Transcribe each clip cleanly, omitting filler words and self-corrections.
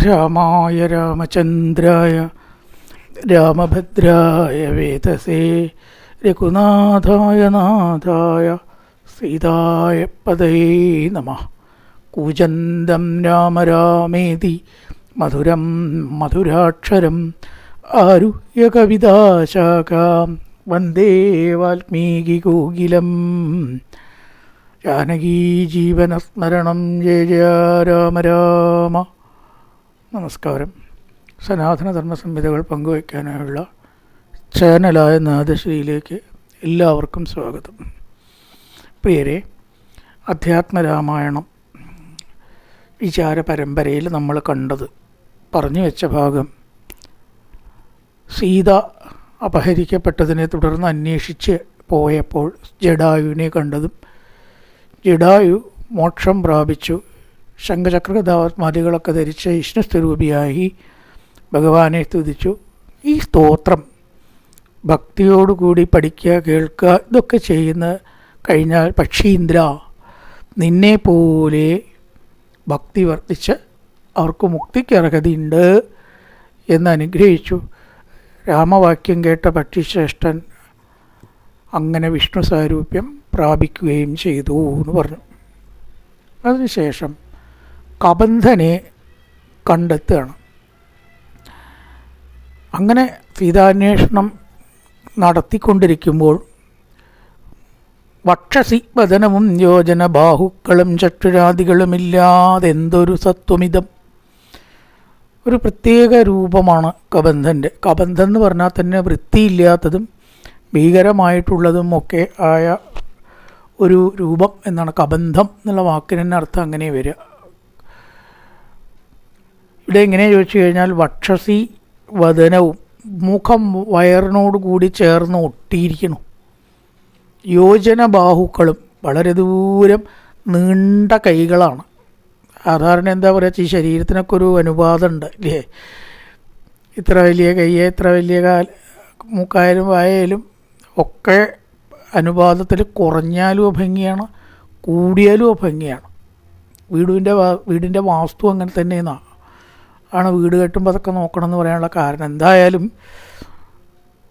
രാമായ രാമചന്ദ്രായ രാമഭദ്രായ വേദസേ രഘുനാഥായ നാഥായ സീതായ പതയേ നമഃ. കൂജന്തം രാമ രാമേതി മധുരം മധുരാക്ഷരം ആരുഹ്യ കവിതാശാഖാം വന്ദേ വാൽമീകികോകിലം. ജാനകീ ജീവനസ്മരണം ജയ ജയ രാമ രാമ. നമസ്കാരം. സനാതനധർമ്മ സംഹിതകൾ പങ്കുവയ്ക്കാനായുള്ള ചാനലായ നാദശ്രീയിലേക്ക് എല്ലാവർക്കും സ്വാഗതം. പ്രിയരെ, അധ്യാത്മരാമായണം വിചാര പരമ്പരയിൽ നമ്മൾ കണ്ടത് പറഞ്ഞു വെച്ച ഭാഗം, സീത അപഹരിക്കപ്പെട്ടതിനെ തുടർന്ന് അന്വേഷിച്ച് പോയപ്പോൾ ജടായുവിനെ കണ്ടതും ജടായു മോക്ഷം പ്രാപിച്ചു ശംഖചക്രഗദാമാദികളൊക്കെ ധരിച്ച വിഷ്ണുസ്വരൂപിയായി ഭഗവാനെ സ്തുതിച്ചു. ഈ സ്തോത്രം ഭക്തിയോടുകൂടി പഠിക്കുക, കേൾക്കുക, ഇതൊക്കെ ചെയ്യുന്ന കഴിഞ്ഞാൽ പക്ഷീന്ദ്ര നിന്നെപ്പോലെ ഭക്തി വർദ്ധിച്ച് അവർക്ക് മുക്തിക്ക് അർഹതയുണ്ട് എന്ന് അനുഗ്രഹിച്ചു. രാമവാക്യം കേട്ട പക്ഷിശ്രേഷ്ഠൻ അങ്ങനെ വിഷ്ണു സാരൂപ്യം പ്രാപിക്കുകയും ചെയ്തു എന്ന് പറഞ്ഞു. അതിനുശേഷം കബന്ധനെ കണ്ടെത്തുകയാണ്. അങ്ങനെ സീതാന്വേഷണം നടത്തിക്കൊണ്ടിരിക്കുമ്പോൾ വക്ഷസി വദനവും യോജന ബാഹുക്കളും ചക്ഷുരാദികളുമില്ലാതെ എന്തൊരു സത്വമിതം. ഒരു പ്രത്യേക രൂപമാണ് കബന്ധൻ്റെ. കബന്ധം എന്ന് പറഞ്ഞാൽ തന്നെ വൃത്തിയില്ലാത്തതും ഭീകരമായിട്ടുള്ളതും ഒക്കെ ആയ ഒരു രൂപം എന്നാണ് കബന്ധം എന്നുള്ള വാക്കിന് തന്നെ അർത്ഥം അങ്ങനെ വരിക. ഇവിടെ എങ്ങനെ ചോദിച്ചു കഴിഞ്ഞാൽ വക്ഷസി വദനവും, മുഖം വയറിനോട് കൂടി ചേർന്ന് ഒട്ടിയിരിക്കണം. യോജന ബാഹുക്കളും, വളരെ ദൂരം നീണ്ട കൈകളാണ്. സാധാരണ എന്താ പറയുക, ഈ ശരീരത്തിനൊക്കെ ഒരു അനുപാതമുണ്ട് അല്ലേ? ഇത്ര വലിയ കയ്യെ, ഇത്ര വലിയ മൂക്കായാലും വായാലും ഒക്കെ അനുപാതത്തിൽ കുറഞ്ഞാലും അഭംഗിയാണ്, കൂടിയാലും അഭംഗിയാണ്. വീടിൻ്റെ വാസ്തു അങ്ങനെ തന്നെയെന്നാണ്. വീട് കെട്ടുമ്പോൾ അതൊക്കെ നോക്കണം എന്ന് പറയാനുള്ള കാരണം. എന്തായാലും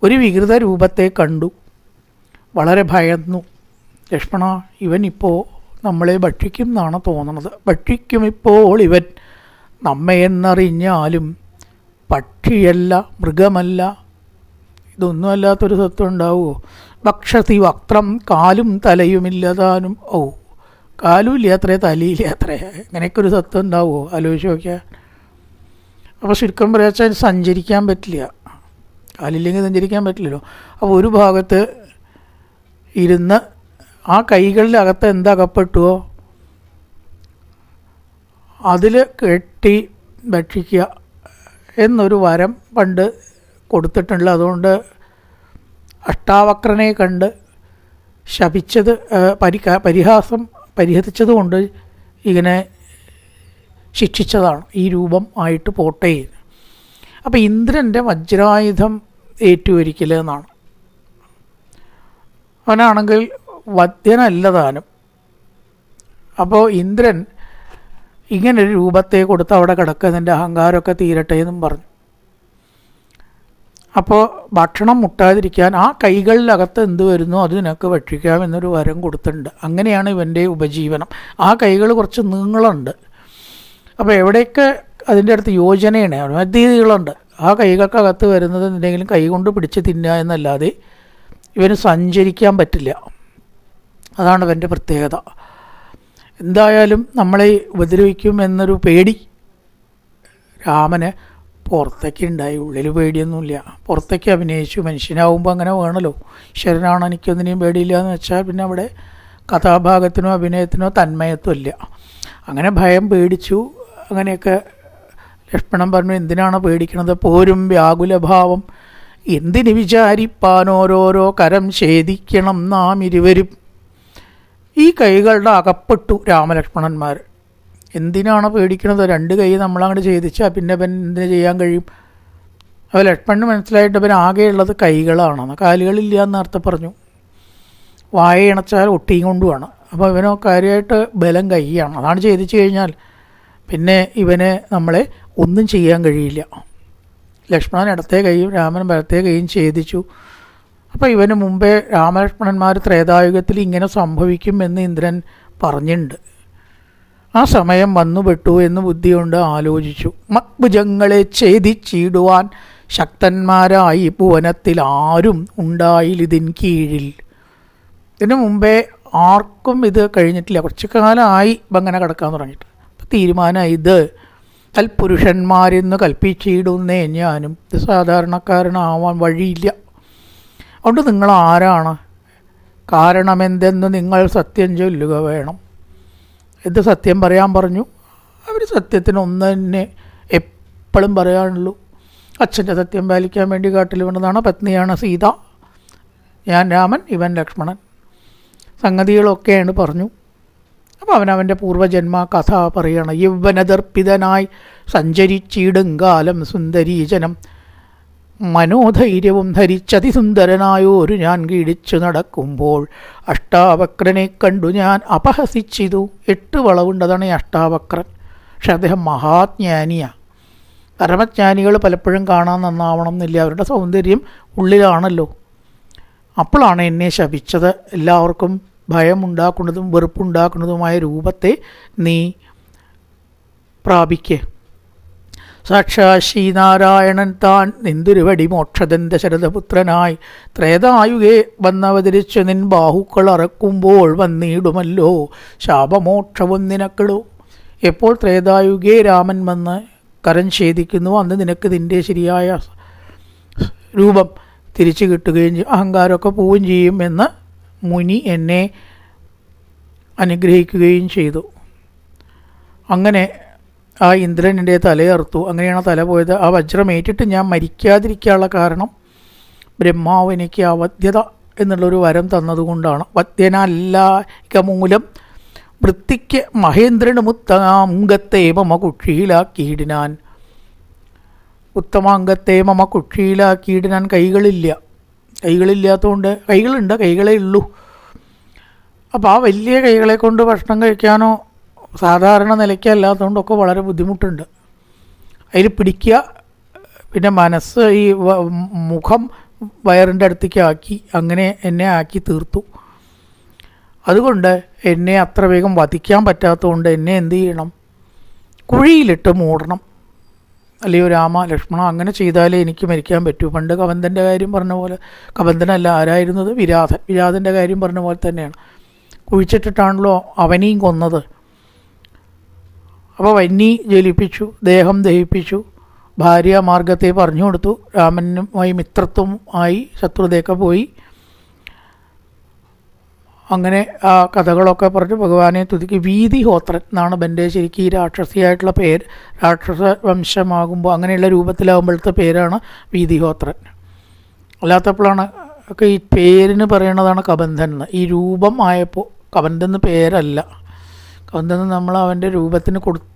ഒരു വികൃത രൂപത്തെ കണ്ടു, വളരെ ഭയന്നു. ലക്ഷ്മണ, ഇവനിപ്പോൾ നമ്മളെ ഭക്ഷിക്കും എന്നാണ് തോന്നുന്നത്. ഭക്ഷിക്കുമിപ്പോൾ ഇവൻ നമ്മയെന്നറിഞ്ഞാലും പക്ഷിയല്ല, മൃഗമല്ല, ഇതൊന്നുമല്ലാത്തൊരു സത്വം ഉണ്ടാവുമോ? ഭക്ഷസി വക്രം, കാലും തലയുമില്ലതാനും. കാലും ഇല്ല അത്രേ, തലയില്ല അത്രേ, അങ്ങനെയൊക്കെ ഒരു സത്വം ഉണ്ടാവുമോ? ആലോചിച്ച് നോക്കിയാൽ. അപ്പോൾ ചുരുക്കം പറയാച്ചാൽ സഞ്ചരിക്കാൻ പറ്റില്ല, കാലില്ലെങ്കിൽ സഞ്ചരിക്കാൻ പറ്റില്ലല്ലോ. അപ്പോൾ ഒരു ഭാഗത്ത് ഇരുന്ന് ആ കൈകളുടെ അകത്ത് എന്തകപ്പെട്ടുവോ അതിൽ കെട്ടി ഭക്ഷിക്കുക എന്നൊരു വരം പണ്ട് കൊടുത്തിട്ടുണ്ട്. അതുകൊണ്ട് അഷ്ടാവക്രനെ കണ്ട് ശപിച്ചത്, പരിഹസിച്ചതുകൊണ്ട് ഇങ്ങനെ ശിക്ഷിച്ചതാണ്, ഈ രൂപം ആയിട്ട് പോട്ടെ. അപ്പോൾ ഇന്ദ്രൻ്റെ വജ്രായുധം ഏറ്റുവരിക്കൽ എന്നാണ്. അവനാണെങ്കിൽ വധ്യനല്ല താനും. അപ്പോൾ ഇന്ദ്രൻ ഇങ്ങനൊരു രൂപത്തെ കൊടുത്ത് അവിടെ കിടക്കുന്നതിൻ്റെ അഹങ്കാരമൊക്കെ തീരട്ടെ എന്നും പറഞ്ഞു. അപ്പോൾ ഭക്ഷണം മുട്ടാതിരിക്കാൻ ആ കൈകളിലകത്ത് എന്ത് വരുന്നോ അത് നിനക്ക് ഭക്ഷിക്കാം എന്നൊരു വരം കൊടുത്തിട്ടുണ്ട്. അങ്ങനെയാണ് ഇവൻ്റെ ഉപജീവനം. ആ കൈകൾ കുറച്ച് നീളമുണ്ട്. അപ്പോൾ എവിടെയൊക്കെ അതിൻ്റെ അടുത്ത് യോജനയാണ്, മധ്യതകളുണ്ട്. ആ കൈകൾക്കകത്ത് വരുന്നത് എന്തെങ്കിലും കൈ കൊണ്ട് പിടിച്ച് തിന്നുക എന്നല്ലാതെ ഇവന് സഞ്ചരിക്കാൻ പറ്റില്ല. അതാണ് ഇവൻ്റെ പ്രത്യേകത. എന്തായാലും നമ്മളെ ഉപദ്രവിക്കും എന്നൊരു പേടി രാമന് പുറത്തേക്ക് ഉണ്ടായി. ഉള്ളിൽ പേടിയൊന്നുമില്ല, പുറത്തേക്ക് അഭിനയിച്ചു. മനുഷ്യനാവുമ്പോൾ അങ്ങനെ വേണമല്ലോ. ഈശ്വരനാണ് എനിക്കൊന്നിനെയും പേടിയില്ല എന്ന് വെച്ചാൽ പിന്നെ അവിടെ കഥാഭാഗത്തിനോ അഭിനയത്തിനോ തന്മയത്വം ഇല്ല. അങ്ങനെ ഭയം പേടിച്ചു. അങ്ങനെയൊക്കെ ലക്ഷ്മണൻ പറഞ്ഞു, എന്തിനാണ് പേടിക്കണത്? പോരും വ്യാകുലഭാവം എന്തിന് വിചാരിപ്പാൻ, ഓരോരോ കരം ഛേദിക്കണം നാം ഇരുവരും. ഈ കൈകളുടെ അകപ്പെട്ടു രാമലക്ഷ്മണന്മാർ. എന്തിനാണ് പേടിക്കണത്? രണ്ട് കൈ നമ്മളങ്ങോട്ട് ഛേദിച്ചാൽ പിന്നെ ഇവൻ എന്തിനു ചെയ്യാൻ കഴിയും? അപ്പോൾ ലക്ഷ്മണന് മനസ്സിലായിട്ട് ഇവൻ ആകെയുള്ളത് കൈകളാണെന്ന്, കാലുകളില്ല എന്ന് അർത്ഥം പറഞ്ഞു. വായ ഇണച്ചാൽ ഒട്ടിയും കൊണ്ടുമാണ്. അപ്പോൾ ഇവനോ കാര്യമായിട്ട് ബലം കൈയാണ്. അതാണ് ഛേദിച്ചു കഴിഞ്ഞാൽ പിന്നെ ഇവന് നമ്മളെ ഒന്നും ചെയ്യാൻ കഴിയില്ല. ലക്ഷ്മണൻ ഇടത്തെ കൈയും രാമൻ വലത്തെ കൈയും ഛേദിച്ചു. അപ്പോൾ ഇവന് മുമ്പേ രാമലക്ഷ്മണന്മാർ ത്രേതായുഗത്തിൽ ഇങ്ങനെ സംഭവിക്കുമെന്ന് ഇന്ദ്രൻ പറഞ്ഞിട്ടുണ്ട്. ആ സമയം വന്നുപെട്ടു എന്ന് ബുദ്ധി കൊണ്ട് ആലോചിച്ചു. മത്ഭുജങ്ങളെ ഛേദിച്ചിടുവാൻ ശക്തന്മാരായി ഭുവനത്തിൽ ആരും ഉണ്ടായില്ലിതിൻ കീഴിൽ. ഇതിനു മുമ്പേ ആർക്കും ഇത് കഴിഞ്ഞിട്ടില്ല. കുറച്ചു കാലമായി ഇപ്പം അങ്ങനെ കിടക്കാൻ തുടങ്ങിയിട്ട്. അപ്പം തീരുമാനമായി ഇത് തൽപുരുഷന്മാരെന്ന് കൽപ്പിച്ചിടുന്നേ ഞാനും. ഇത് സാധാരണക്കാരനാവാൻ വഴിയില്ല. അതുകൊണ്ട് നിങ്ങൾ ആരാണ്, കാരണമെന്തെന്ന് നിങ്ങൾ സത്യം ചൊല്ലുക വേണം. ഇത് സത്യം പറയാൻ പറഞ്ഞു. അവർ സത്യത്തിന് ഒന്ന് തന്നെ എപ്പോഴും പറയാനുള്ളൂ. അച്ഛൻ്റെ സത്യം പാലിക്കാൻ വേണ്ടി കാട്ടിൽ വീണതാണ്. പത്നിയാണ് സീത, ഞാൻ രാമൻ, ഇവൻ ലക്ഷ്മണൻ. സംഗതികളൊക്കെയാണ് പറഞ്ഞു. അപ്പോൾ അവനവൻ്റെ പൂർവ്വജന്മ കഥ പറയണം. യൗവനദർപ്പിതനായി സഞ്ചരിച്ചിടുങ്കാലം സുന്ദരീജനം മനോധൈര്യവും ധരിച്ചതിസുന്ദരനായോരു ഞാൻ കീടിച്ചു നടക്കുമ്പോൾ അഷ്ടാവക്രനെ കണ്ടു ഞാൻ അപഹസിച്ചിതു. 8 വളവുണ്ടതാണ് ഈ അഷ്ടാവക്രൻ. പക്ഷെ അദ്ദേഹം മഹാജ്ഞാനിയാണ്. പരമജ്ഞാനികൾ പലപ്പോഴും കാണാൻ നന്നാവണം എന്നില്ല, അവരുടെ സൗന്ദര്യം ഉള്ളിലാണല്ലോ. അപ്പോഴാണ് എന്നെ ശപിച്ചത്. എല്ലാവർക്കും ഭയമുണ്ടാക്കുന്നതും വെറുപ്പുണ്ടാക്കുന്നതുമായ രൂപത്തെ നീ പ്രാപിക്കേ. സാക്ഷാത് ശ്രീനാരായണൻ താൻ നിന്തുരുവടി മോക്ഷദന്ത ശരദപുത്രനായി ത്രേതായുഗേ വന്നവതരിച്ച് നിൻ ബാഹുക്കൾ അറക്കുമ്പോൾ വന്നിടുമല്ലോ ശാപമോക്ഷവും നിനക്കിടൂ. എപ്പോൾ ത്രേതായുഗേ രാമൻ വന്ന് കരം ഛേദിക്കുന്നു അന്ന് നിനക്ക് നിൻ്റെ ശരിയായ രൂപം തിരിച്ചു കിട്ടുകയും ചെയ്യും, അഹങ്കാരമൊക്കെ പോവുകയും ചെയ്യും എന്ന് മുനി എന്നെ അനുഗ്രഹിക്കുകയും ചെയ്തു. അങ്ങനെ ആ ഇന്ദ്രൻ എൻ്റെ തലയറുത്തു. അങ്ങനെയാണ് തല പോയത്. ആ വജ്രമേറ്റിട്ട് ഞാൻ മരിക്കാതിരിക്കാനുള്ള കാരണം ബ്രഹ്മാവ് എനിക്ക് അവധ്യത എന്നുള്ളൊരു വരം തന്നതുകൊണ്ടാണ്. വധ്യനല്ല മൂലം വൃത്തിക്ക് മഹേന്ദ്രന് മുത്തമാംഗത്തെ മമ കുക്ഷിയിലാക്കിയിടിനാൻ. ഉത്തമാംഗത്തെ മമ കുക്ഷിയിലാക്കിയിടിനാൻ. കൈകളില്ലാത്തതുകൊണ്ട്, കൈകളുണ്ട്, കൈകളേ ഉള്ളൂ. അപ്പോൾ ആ വലിയ കൈകളെ കൊണ്ട് ഭക്ഷണം കഴിക്കാനോ സാധാരണ നിലയ്ക്കല്ലാത്തതുകൊണ്ടൊക്കെ വളരെ ബുദ്ധിമുട്ടുണ്ട്. അതിൽ പിടിക്കുക, പിന്നെ മനസ്സ് ഈ മുഖം വയറിൻ്റെ അടുത്തേക്ക് ആക്കി, അങ്ങനെ എന്നെ ആക്കി തീർത്തു. അതുകൊണ്ട് എന്നെ അത്ര വേഗം വധിക്കാൻ പറ്റാത്തതുകൊണ്ട് എന്നെ എന്ത് ചെയ്യണം, കുഴിയിലിട്ട് മൂടണം. അല്ലയോ രാമ ലക്ഷ്മണ, അങ്ങനെ ചെയ്താലേ എനിക്ക് മരിക്കാൻ പറ്റൂ. പണ്ട് കബന്ധൻ്റെ കാര്യം പറഞ്ഞ പോലെ, കബന്ധനല്ല, ആരായിരുന്നത്, വിരാധൻ്റെ കാര്യം പറഞ്ഞ പോലെ തന്നെയാണ്. കുഴിച്ചിട്ടിട്ടാണല്ലോ അവനെയും കൊന്നത്. അപ്പോൾ വന്നി ജ്വലിപ്പിച്ചു, ദേഹം ദഹിപ്പിച്ചു, ഭാര്യ മാർഗത്തെ പറഞ്ഞു കൊടുത്തു. രാമനുമായി മിത്രത്വം ആയി, ശത്രുതയൊക്കെ പോയി. അങ്ങനെ ആ കഥകളൊക്കെ പറഞ്ഞ് ഭഗവാനെ തുതിക്ക്. വീതിഹോത്രൻ എന്നാണ് എൻ്റെ ശരിക്കും ഈ രാക്ഷസിയായിട്ടുള്ള പേര്. രാക്ഷസ വംശമാകുമ്പോൾ അങ്ങനെയുള്ള രൂപത്തിലാകുമ്പോഴത്തെ പേരാണ് വീതിഹോത്രൻ. അല്ലാത്തപ്പോഴാണ് ഒക്കെ ഈ പേരിന് പറയണതാണ് കബന്ധൻ എന്ന്. ഈ രൂപം ആയപ്പോൾ കബന്ധൻ എന്ന് പേരല്ല. കബന്ധൻ നമ്മൾ അവൻ്റെ രൂപത്തിന് കൊടുത്ത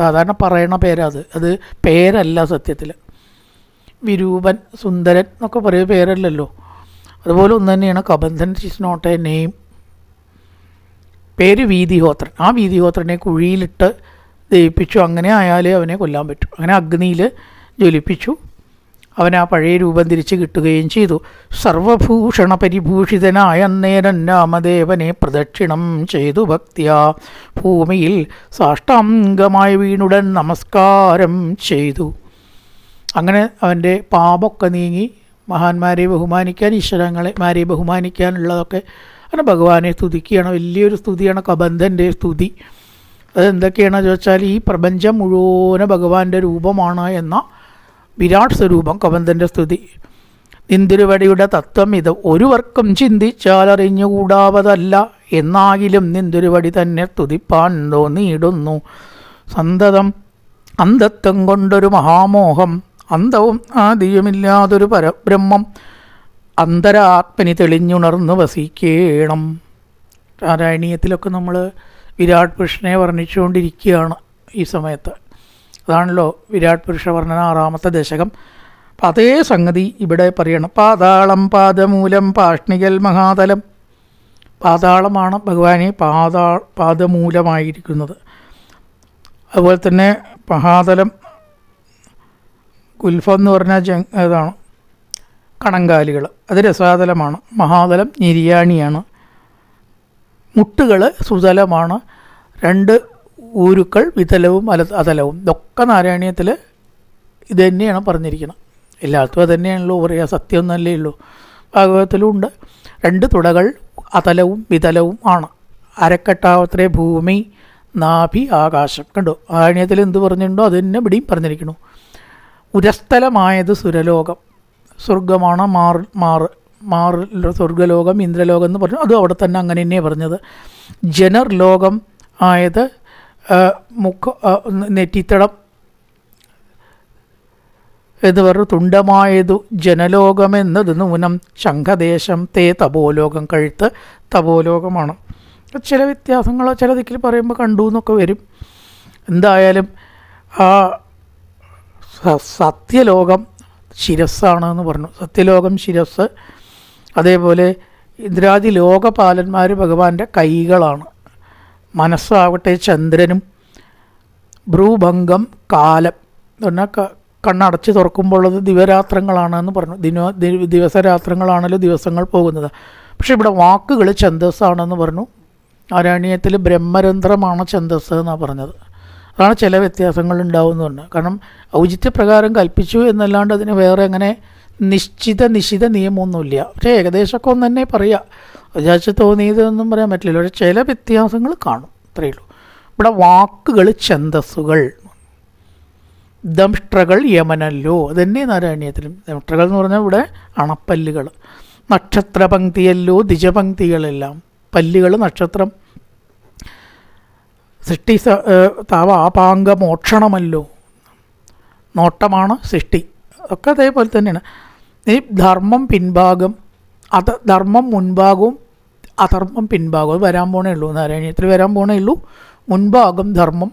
സാധാരണ പറയണ പേരത്, അത് പേരല്ല സത്യത്തിൽ. വിരൂപൻ, സുന്ദരൻ എന്നൊക്കെ പറയുക പേരല്ലല്ലോ. അതുപോലെ ഒന്ന് തന്നെയാണ് Kabandhan. Is not a name. പേര് വീതിഹോത്രൻ. ആ വീതിഹോത്രനെ കുഴിയിലിട്ട് ദഹിപ്പിച്ചു. അങ്ങനെ ആയാലേ അവനെ കൊല്ലാൻ പറ്റും. അങ്ങനെ അഗ്നിയിൽ ജ്വലിപ്പിച്ചു. അവൻ ആ പഴയ രൂപം തിരിച്ച് കിട്ടുകയും ചെയ്തു. സർവഭൂഷണ പരിഭൂഷിതനായ അന്നേരം രാമദേവനെ പ്രദക്ഷിണം ചെയ്തു ഭക്തിയാ ഭൂമിയിൽ സാഷ്ടാംഗമായി വീണുടൻ നമസ്കാരം ചെയ്തു. അങ്ങനെ അവൻ്റെ പാപമൊക്കെ നീങ്ങി മഹാന്മാരെ ബഹുമാനിക്കാൻ, ഈശ്വരന്മാരെ ബഹുമാനിക്കാനുള്ളതൊക്കെ അങ്ങനെ ഭഗവാനെ സ്തുതിക്കുകയാണ്. വലിയൊരു സ്തുതിയാണ് കബന്ധൻ്റെ സ്തുതി. അതെന്തൊക്കെയാണെന്ന് ചോദിച്ചാൽ ഈ പ്രപഞ്ചം മുഴുവൻ ഭഗവാന്റെ രൂപമാണ് എന്ന വിരാട് സ്വരൂപം കബന്ധൻ്റെ സ്തുതി. നിന്തിരുവടിയുടെ തത്വം ഇത് ഒരുവർക്കും ചിന്തിച്ചാൽ അറിഞ്ഞുകൂടാവതല്ല, എന്നാകിലും നിന്തിരുവടി തന്നെ സ്തുതിപ്പാൻ തോന്നിയിടുന്നു. സന്തതം അന്ധത്വം കൊണ്ടൊരു മഹാമോഹം, അന്തവും ആദിയുമില്ലാതൊരു പരബ്രഹ്മം അന്തരാത്മനി തെളിഞ്ഞുണർന്ന് വസിക്കേണം. നാരായണീയത്തിലൊക്കെ നമ്മൾ വിരാട് പുരുഷനെ വർണ്ണിച്ചുകൊണ്ടിരിക്കുകയാണ് ഈ സമയത്ത്. അതാണല്ലോ വിരാട് പുരുഷ വർണ്ണന 6ാമത്തെ ദശകം. അപ്പം അതേ സംഗതി ഇവിടെ പറയണം. പാതാളം പാദമൂലം പാഷ്ണികൽ മഹാതലം. പാതാളമാണ് ഭഗവാനെ പാദമൂലമായിരിക്കുന്നത്. അതുപോലെ തന്നെ മഹാതലം ഗുൽഫം എന്ന് പറഞ്ഞാൽ ഏതാണ് കണങ്കാലികൾ, അത് രസാതലമാണ്. മഹാതലം ഞെരിയാണിയാണ്. മുട്ടുകൾ സുതലമാണ്. 2 ഊരുക്കൾ വിതലവും അതലവും. ഇതൊക്കെ നാരായണീയത്തിൽ ഇത് തന്നെയാണ് പറഞ്ഞിരിക്കുന്നത്. എല്ലായിടത്തും അത് തന്നെയാണല്ലോ പറയുക, സത്യമൊന്നല്ലേ ഉള്ളൂ. ഭാഗവതത്തിലും ഉണ്ട്. 2 തുടകൾ അതലവും വിതലവും ആണ്. അരക്കെട്ടാവത്രേ ഭൂമി നാഭി ആകാശം. കണ്ടോ, നാരായണീയത്തിൽ എന്ത് പറഞ്ഞിട്ടുണ്ടോ അത് തന്നെ ഇവിടെയും പറഞ്ഞിരിക്കുന്നു. ഉരസ്ഥലമായത് സുരലോകം, സ്വർഗമാണ്. സ്വർഗലോകം ഇന്ദ്രലോകം എന്ന് പറഞ്ഞു, അതും അവിടെ തന്നെ അങ്ങനെ തന്നെയാണ് പറഞ്ഞത്. ജനർലോകം ആയത് നെറ്റിത്തടം എന്ന് പറഞ്ഞു. തുണ്ടമായതു ജനലോകമെന്നത് നൂനം ശംഖദേശം തേ തപോലോകം, കഴുത്ത് തപോലോകമാണ്. ചില വ്യത്യാസങ്ങളോ ചില ദിക്കിൽ പറയുമ്പോൾ കണ്ടു എന്നൊക്കെ വരും. എന്തായാലും ആ സത്യലോകം ശിരസ്സാണെന്ന് പറഞ്ഞു. സത്യലോകം ശിരസ്. അതേപോലെ ഇന്ദ്രാദി ലോകപാലന്മാർ ഭഗവാന്റെ കൈകളാണ്. മനസ്സാവട്ടെ ചന്ദ്രനും. ഭ്രൂഭംഗം കാലം എന്ന് പറഞ്ഞാൽ കണ്ണടച്ച് തുറക്കുമ്പോഴുള്ളത് ദിവരാത്രങ്ങളാണെന്ന് പറഞ്ഞു. ദിവസരാത്രങ്ങളാണല്ലോ ദിവസങ്ങൾ പോകുന്നത്. പക്ഷേ ഇവിടെ വാക്കുകൾ ഛന്ദസ്സാണെന്ന് പറഞ്ഞു. നാരായണീയത്തിൽ ബ്രഹ്മരന്ധ്രമാണ് ഛന്ദസ് എന്നാണ് പറഞ്ഞത്. അതാണ് ചില വ്യത്യാസങ്ങൾ ഉണ്ടാവുന്നുണ്ട്. കാരണം ഔചിത്യപ്രകാരം കൽപ്പിച്ചു എന്നല്ലാണ്ട് അതിന് വേറെ അങ്ങനെ നിശ്ചിത നിയമമൊന്നുമില്ല. പക്ഷേ ഏകദേശമൊക്കെ ഒന്ന് തന്നെ പറയാം. വിചാരിച്ച് തോന്നിയതൊന്നും പറയാൻ പറ്റില്ല. പക്ഷേ ചില വ്യത്യാസങ്ങൾ കാണും, അത്രയേ ഉള്ളൂ. ഇവിടെ വാക്കുകൾ ഛന്ദസ്സുകൾ. ദംഷ്ട്രകൾ യമനല്ലോ, അതന്നെ നാരായണീയത്തിലും. ദംഷ്ട്രകൾ എന്ന് പറഞ്ഞാൽ ഇവിടെ അണപ്പല്ലുകൾ. നക്ഷത്രപംക്തിയല്ലോ ദ്വിജപംക്തികളെല്ലാം. പല്ലുകൾ നക്ഷത്രം. സൃഷ്ടി താവാപാംഗമോക്ഷണമല്ലോ, നോട്ടമാണ് സൃഷ്ടി. ഒക്കെ അതേപോലെ തന്നെയാണ്. ഈ ധർമ്മം പിൻഭാഗം, ധർമ്മം മുൻഭാഗവും അധർമ്മം പിൻഭാഗവും. അത് വരാൻ പോണേ ഉള്ളൂ, നാരായണീയത്തിൽ വരാൻ പോണേ ഉള്ളൂ. മുൻഭാഗം ധർമ്മം,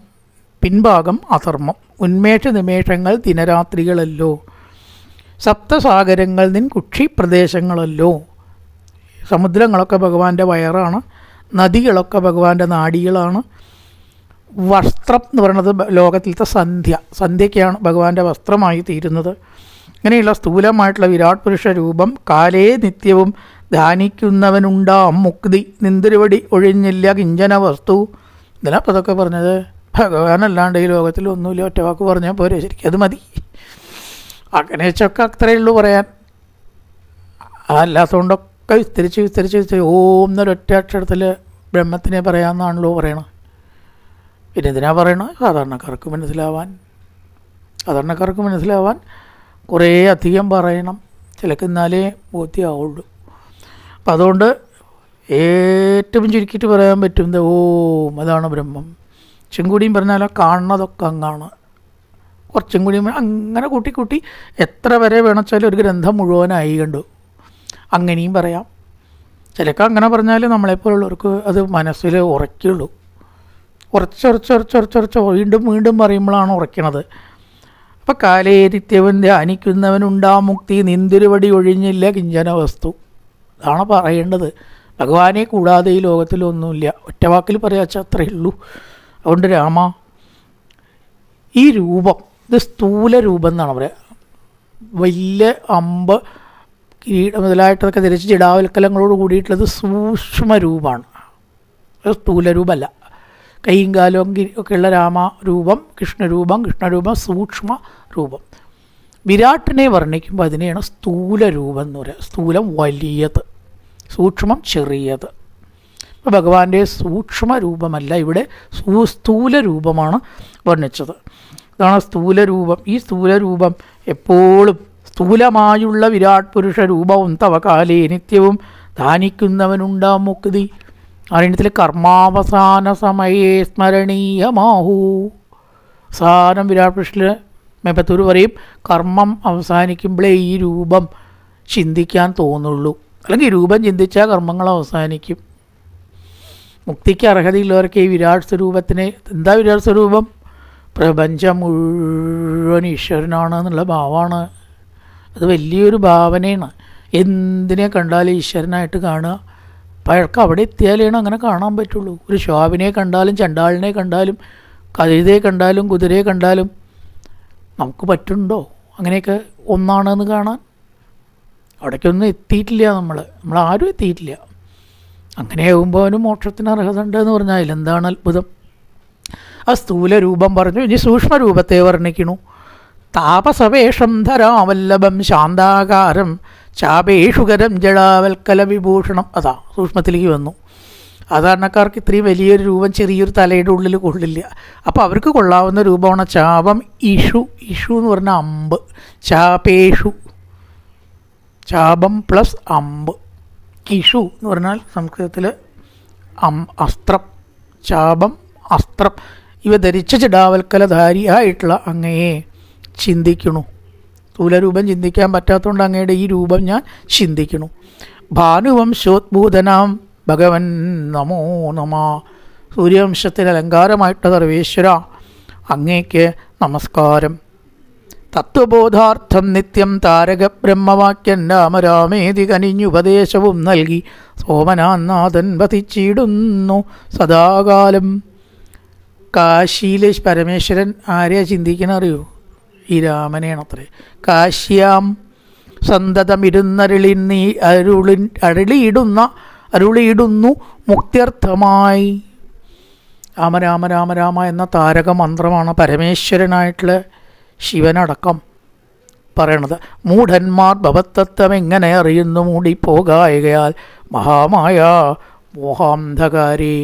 പിൻഭാഗം അധർമ്മം. ഉന്മേഷ നിമേഷങ്ങൾ ദിനരാത്രികളല്ലോ. സപ്തസാഗരങ്ങൾ നിൻ കുക്ഷി പ്രദേശങ്ങളല്ലോ. സമുദ്രങ്ങളൊക്കെ ഭഗവാന്റെ വയറാണ്. നദികളൊക്കെ ഭഗവാന്റെ നാഡികളാണ്. വസ്ത്രം എന്ന് പറയുന്നത് ലോകത്തിലത്തെ സന്ധ്യയ്ക്കാണ് ഭഗവാന്റെ വസ്ത്രമായി തീരുന്നത്. ഇങ്ങനെയുള്ള സ്ഥൂലമായിട്ടുള്ള വിരാട് പുരുഷ രൂപം കാലേ നിത്യവും ധ്യാനിക്കുന്നവനുണ്ടാം മുക്തി നിന്തിരുവടി ഒഴിഞ്ഞില്ല കിഞ്ചന വസ്തു. ഇതിനപ്പം അതൊക്കെ പറഞ്ഞത് ഭഗവാനല്ലാണ്ട് ഈ ലോകത്തിൽ ഒന്നുമില്ല. ഒറ്റ വാക്ക് പറഞ്ഞാൽ പോരെ, ശരിക്കും അത് മതി. അങ്ങനെ വെച്ചൊക്കെ അത്രയേ ഉള്ളൂ പറയാൻ. അതല്ലാത്തതുകൊണ്ടൊക്കെ വിസ്തരിച്ച് ഓം എന്നൊരൊറ്റ അക്ഷരത്തിൽ ബ്രഹ്മത്തിനെ പറയാമെന്നാണല്ലോ പറയണത്. പിന്നെ എന്തിനാ പറയണത്? സാധാരണക്കാർക്ക് മനസ്സിലാവാൻ കുറേ അധികം പറയണം, ചിലക്ക് എന്നാലേ ബോധ്യമാവുള്ളൂ. അപ്പം അതുകൊണ്ട് ഏറ്റവും ചുരുക്കിയിട്ട് പറയാൻ പറ്റും ഓം അതാണ് ബ്രഹ്മം. കുറച്ചും കൂടിയും പറഞ്ഞാലോ കാണുന്നതൊക്കെ അങ്ങാണ്. കുറച്ചും കൂടി അങ്ങനെ കൂട്ടി എത്ര വരെ വേണമെച്ചാലും ഒരു ഗ്രന്ഥം മുഴുവനായി കണ്ടു. അങ്ങനെയും പറയാം. ചിലക്ക് അങ്ങനെ പറഞ്ഞാൽ നമ്മളെപ്പോലുള്ളവർക്ക് അത് മനസ്സിൽ ഉറയ്ക്കുള്ളൂ. ഉറച്ച് വീണ്ടും പറയുമ്പോഴാണ് ഉറയ്ക്കണത്. അപ്പം കാലേ നിത്യവൻ ധ്യാനിക്കുന്നവനുണ്ടാ മുക്തി നിന്തിരുവടി ഒഴിഞ്ഞില്ല കിഞ്ചന വസ്തു. അതാണ് പറയേണ്ടത്. ഭഗവാനെ കൂടാതെ ഈ ലോകത്തിലൊന്നുമില്ല. ഒറ്റവാക്കിൽ പറയാച്ചാൽ അത്രയേ ഉള്ളൂ. അതുകൊണ്ട് രാമ, ഈ രൂപം ഇത് സ്ഥൂല രൂപം എന്നാണ് പറയുക. വലിയ അമ്പ് കിരീട മുതലായിട്ടൊക്കെ ധരിച്ച് ജടാവൽക്കലങ്ങളോട് കൂടിയിട്ടുള്ളത് സൂക്ഷ്മരൂപമാണ്, സ്ഥൂലരൂപമല്ല. കൈയും കാലും ഒക്കെയുള്ള രാമരൂപം, കൃഷ്ണരൂപം സൂക്ഷ്മ രൂപം. വിരാട്ടിനെ വർണ്ണിക്കുമ്പോൾ അതിനെയാണ് സ്ഥൂല രൂപം എന്ന് പറയുക. സ്ഥൂലം വലിയത്, സൂക്ഷ്മം ചെറിയത്. ഇപ്പോൾ ഭഗവാന്റെ സൂക്ഷ്മ രൂപമല്ല, ഇവിടെ സ്ഥൂല രൂപമാണ് വർണ്ണിച്ചത്. ഇതാണ് സ്ഥൂല രൂപം. ഈ സ്ഥൂല രൂപം എപ്പോഴും സ്ഥൂലമായുള്ള വിരാട് പുരുഷ രൂപവും തവ കാലേ നിത്യവും ധാനിക്കുന്നവനുണ്ടാം മുക്തി. ആരണ്യത്തിൽ കർമാവസാന സമയേ സ്മരണീയമാഹൂ. അവസാനം വിരാട് പുരുഷന് മേപ്പത്തൂർ പറയും, കർമ്മം അവസാനിക്കുമ്പോഴേ ഈ രൂപം ചിന്തിക്കാൻ തോന്നുള്ളൂ. അല്ലെങ്കിൽ രൂപം ചിന്തിച്ചാൽ കർമ്മങ്ങൾ അവസാനിക്കും. മുക്തിക്ക് അർഹതയുള്ളവർക്ക് ഈ വിരാട് സ്വരൂപത്തിനെ, എന്താ വിരാട് സ്വരൂപം? പ്രപഞ്ചം മുഴുവൻ ഈശ്വരനാണ് എന്നുള്ള ഭാവമാണ്. അത് വലിയൊരു ഭാവനയാണ്. എന്തിനെ കണ്ടാലും ഈശ്വരനായിട്ട് കാണുക. അപ്പോൾ അയാൾക്ക് അവിടെ എത്തിയാലാണ് അങ്ങനെ കാണാൻ പറ്റുള്ളൂ. ഒരു ശോഭനെ കണ്ടാലും ചണ്ടാളിനെ കണ്ടാലും കഴുതയെ കണ്ടാലും കുതിരയെ കണ്ടാലും നമുക്ക് പറ്റുന്നുണ്ടോ അങ്ങനെയൊക്കെ ഒന്നാണെന്ന് കാണാൻ? അവിടേക്കൊന്നും എത്തിയിട്ടില്ല, നമ്മളാരും എത്തിയിട്ടില്ല. അങ്ങനെയാകുമ്പോൾ അവന് മോക്ഷത്തിന് അർഹത ഉണ്ട് എന്ന് പറഞ്ഞാൽ അതിലെന്താണ് അത്ഭുതം? ആ സ്ഥൂല രൂപം പറഞ്ഞു. ഇനി സൂക്ഷ്മ രൂപത്തെ വർണ്ണിക്കണു. താപസവേഷം ധരാവല്ലഭം ശാന്താകാരം ചാപേഷുകരം ജടാവൽക്കല വിഭൂഷണം. അതാ സൂക്ഷ്മത്തിലേക്ക് വന്നു. സാധാരണക്കാർക്ക് ഇത്രയും വലിയൊരു രൂപം ചെറിയൊരു തലയുടെ ഉള്ളിൽ കൊള്ളില്ല. അപ്പോൾ അവർക്ക് കൊള്ളാവുന്ന രൂപമാണ് ചാപം ഇഷു. ഇഷു എന്ന് പറഞ്ഞാൽ അമ്പ്. ചാപേഷു, ചാപം പ്ലസ് അമ്പ്. ഇഷു എന്ന് പറഞ്ഞാൽ സംസ്കൃതത്തിൽ അസ്ത്രം. ചാപം, അസ്ത്രം. ഇവ ധരിച്ച ജടാവൽക്കലധാരിയായിട്ടുള്ള അങ്ങയെ ചിന്തിക്കണു. സ്ഥൂലരൂപം ചിന്തിക്കാൻ പറ്റാത്തതുകൊണ്ട് അങ്ങയുടെ ഈ രൂപം ഞാൻ ചിന്തിക്കണു. ഭാനുവംശോദ്ഭൂതനാം ഭഗവൻ നമോ നമ. സൂര്യവംശത്തിന് അലങ്കാരമായിട്ട സർവേശ്വര അങ്ങേക്ക് നമസ്കാരം. തത്വബോധാർത്ഥം നിത്യം താരക ബ്രഹ്മവാക്യൻ രാമരാമേതി കനിഞ്ഞുപദേശവും നൽകി സോമനാഥൻ വധിച്ചിടുന്നു സദാകാലം. കാശിയിലെ പരമേശ്വരൻ ആരെയാ ചിന്തിക്കാൻ അറിയോ? ഈ രാമനെയാണത്രേ. കാശ്യാം സന്തതമിരുന്നരുളി നീ അരുളിയിടുന്നു മുക്ത്യർത്ഥമായി. രാമ രാമ രാമ രാമ എന്ന താരക മന്ത്രമാണ് പരമേശ്വരനായിട്ടുള്ള ശിവനടക്കം പറയണത്. മൂഢന്മാർ ഭവത്തത്വം എങ്ങനെ അറിയുന്നു മൂടിപ്പോകായകയാൽ മഹാമായ മോഹാന്ധകാരി.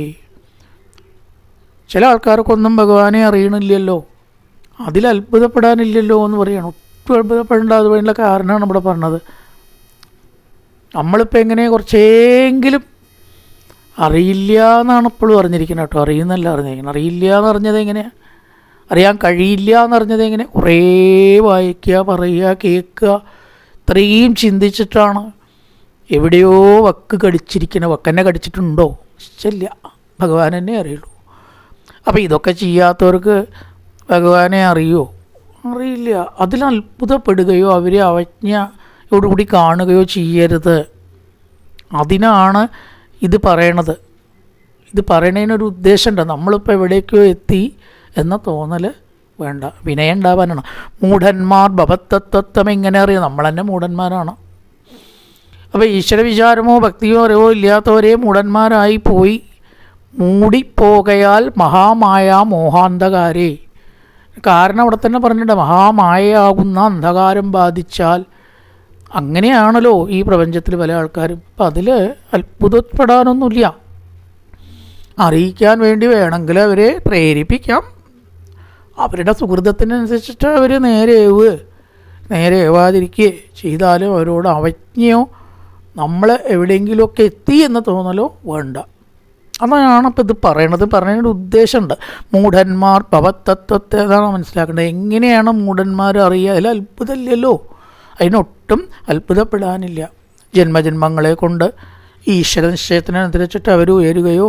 ചില ആൾക്കാർക്കൊന്നും ഭഗവാനെ അറിയണില്ലല്ലോ, അതിലത്ഭുതപ്പെടാനില്ലല്ലോ എന്ന് പറയണം. ഒട്ടും അത്ഭുതപ്പെടേണ്ട. അതുവേണ്ട കാരണമാണ് ഇവിടെ പറഞ്ഞത്. നമ്മളിപ്പോൾ എങ്ങനെ കുറച്ചെങ്കിലും അറിയില്ല എന്നാണ് ഇപ്പോഴും അറിഞ്ഞിരിക്കുന്നത് കേട്ടോ. അറിയുന്നല്ല അറിഞ്ഞിരിക്കുന്നത്. അറിയില്ല എന്ന് പറഞ്ഞത് എങ്ങനെയാണ്? അറിയാൻ കഴിയില്ല എന്ന് പറഞ്ഞത് എങ്ങനെ? കുറേ വായിക്കുക, പറയുക, കേൾക്കുക, ഇത്രയും ചിന്തിച്ചിട്ടാണ്. എവിടെയോ വക്ക് കടിച്ചിരിക്കുന്ന വക്കെന്നെ കടിച്ചിട്ടുണ്ടോ? ഇല്ല, ഭഗവാൻ തന്നെ അറിയുള്ളൂ. അപ്പോൾ ഇതൊക്കെ ചെയ്യാത്തവർക്ക് ഭഗവാനെ അറിയുമോ? അറിയില്ല. അതിൽ അത്ഭുതപ്പെടുകയോ അവരെ അവജ്ഞയോടുകൂടി കാണുകയോ ചെയ്യരുത്. അതിനാണ് ഇത് പറയണത്. ഇത് പറയണതിനൊരു ഉദ്ദേശമുണ്ട്. നമ്മളിപ്പോൾ എവിടേക്കോ എത്തി എന്ന തോന്നൽ വേണ്ട. വിനയം ഉണ്ടാവാനാണ്. മൂഢന്മാർ ഭവത്തത്വം എങ്ങനെ അറിയാം? നമ്മൾ തന്നെ മൂഢന്മാരാണ്. അപ്പോൾ ഈശ്വര വിചാരമോ ഭക്തിയോ അറിവോ ഇല്ലാത്തവരെ മൂഢന്മാരായി പോയി മൂടിപ്പോകയാൽ മഹാമായ മോഹാന്ധകാരേ. കാരണം അവിടെ തന്നെ പറഞ്ഞിട്ടുണ്ട്, മഹാമായയാകുന്ന അന്ധകാരം ബാധിച്ചാൽ. അങ്ങനെയാണല്ലോ ഈ പ്രപഞ്ചത്തിൽ പല ആൾക്കാരും. അപ്പം അതിൽ അത്ഭുതപ്പെടാനൊന്നുമില്ല. അറിയിക്കാൻ വേണമെങ്കിൽ അവരെ പ്രേരിപ്പിക്കാം. അവരുടെ സുഹൃതത്തിനനുസരിച്ചിട്ട് അവർ നേരെയാവാതിരിക്കുകയോ ചെയ്താലും അവരോട് അവജ്ഞയോ നമ്മൾ എവിടെയെങ്കിലുമൊക്കെ എത്തി എന്ന് തോന്നലോ വേണ്ട. അതാണ് ഇപ്പം ഇത് പറയണത്. പറയുന്നതിൻ്റെ ഉദ്ദേശമുണ്ട്. മൂഢന്മാർ ഭവത്തത്വത്തെ അതാണ് മനസ്സിലാക്കേണ്ടത്. എങ്ങനെയാണ് മൂഢന്മാർ അറിയുക? അതിൽ അത്ഭുതമില്ലല്ലോ. അതിനൊട്ടും അത്ഭുതപ്പെടാനില്ല. ജന്മജന്മങ്ങളെ കൊണ്ട് ഈശ്വര നിശ്ചയത്തിനനുസരിച്ചിട്ട് അവർ ഉയരുകയോ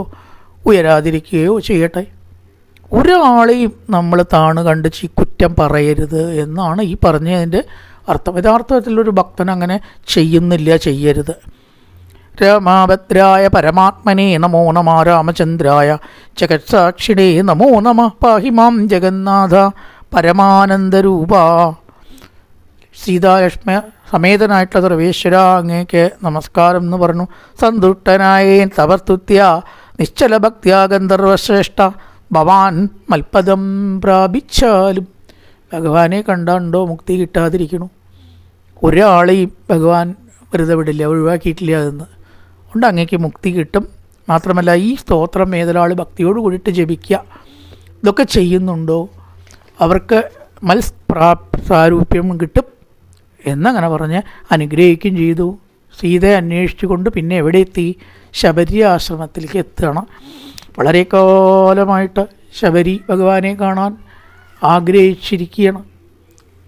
ഉയരാതിരിക്കുകയോ ചെയ്യട്ടെ. ഒരാളെയും നമ്മൾ കണ്ട് കുറ്റം പറയരുത് എന്നാണ് ഈ പറഞ്ഞതിൻ്റെ അർത്ഥം. യഥാർത്ഥത്തിലൊരു ഭക്തൻ അങ്ങനെ ചെയ്യുന്നില്ല, ചെയ്യരുത്. രാമഭദ്രായ പരമാത്മനെ നമോ നമ. രാമചന്ദ്രായ ജഗത്സാക്ഷിണേ നമോ നമ. പാഹിമാം ജഗന്നാഥ പരമാനന്ദരൂപ. സീതാലക്ഷ്മി സമേതനായിട്ടുള്ള സർവേശ്വര അങ്ങേക്ക് നമസ്കാരം എന്ന് പറഞ്ഞു. സന്തുഷ്ടനായേ തവർത്തുത്യ നിശ്ചല ഭക്തിയാ ഗന്ധർവശ്രേഷ്ഠ ഭവാൻ മൽപദം പ്രാപിച്ചാലും. ഭഗവാനെ കണ്ടാണ്ടോ മുക്തി കിട്ടാതിരിക്കണു? ഒരാളെയും ഭഗവാൻ വെറുതെ വിടില്ല, ഒഴിവാക്കിയിട്ടില്ല. അതെന്ന് കൊണ്ട് അങ്ങേക്ക് മുക്തി കിട്ടും. മാത്രമല്ല ഈ സ്തോത്രം ഏതൊരാൾ ഭക്തിയോട് കൂടിയിട്ട് ജപിക്കുക, ഇതൊക്കെ ചെയ്യുന്നുണ്ടോ അവർക്ക് സാരൂപ്യം കിട്ടും എന്നങ്ങനെ പറഞ്ഞ് അനുഗ്രഹിക്കുകയും ചെയ്തു. സീതയെ അന്വേഷിച്ചു കൊണ്ട് പിന്നെ എവിടെ എത്തി? ശബരി ആശ്രമത്തിലേക്ക് എത്തുകയാണ്. വളരെ കാലമായിട്ട് ശബരി ഭഗവാനെ കാണാൻ ആഗ്രഹിച്ചിരിക്കുകയാണ്.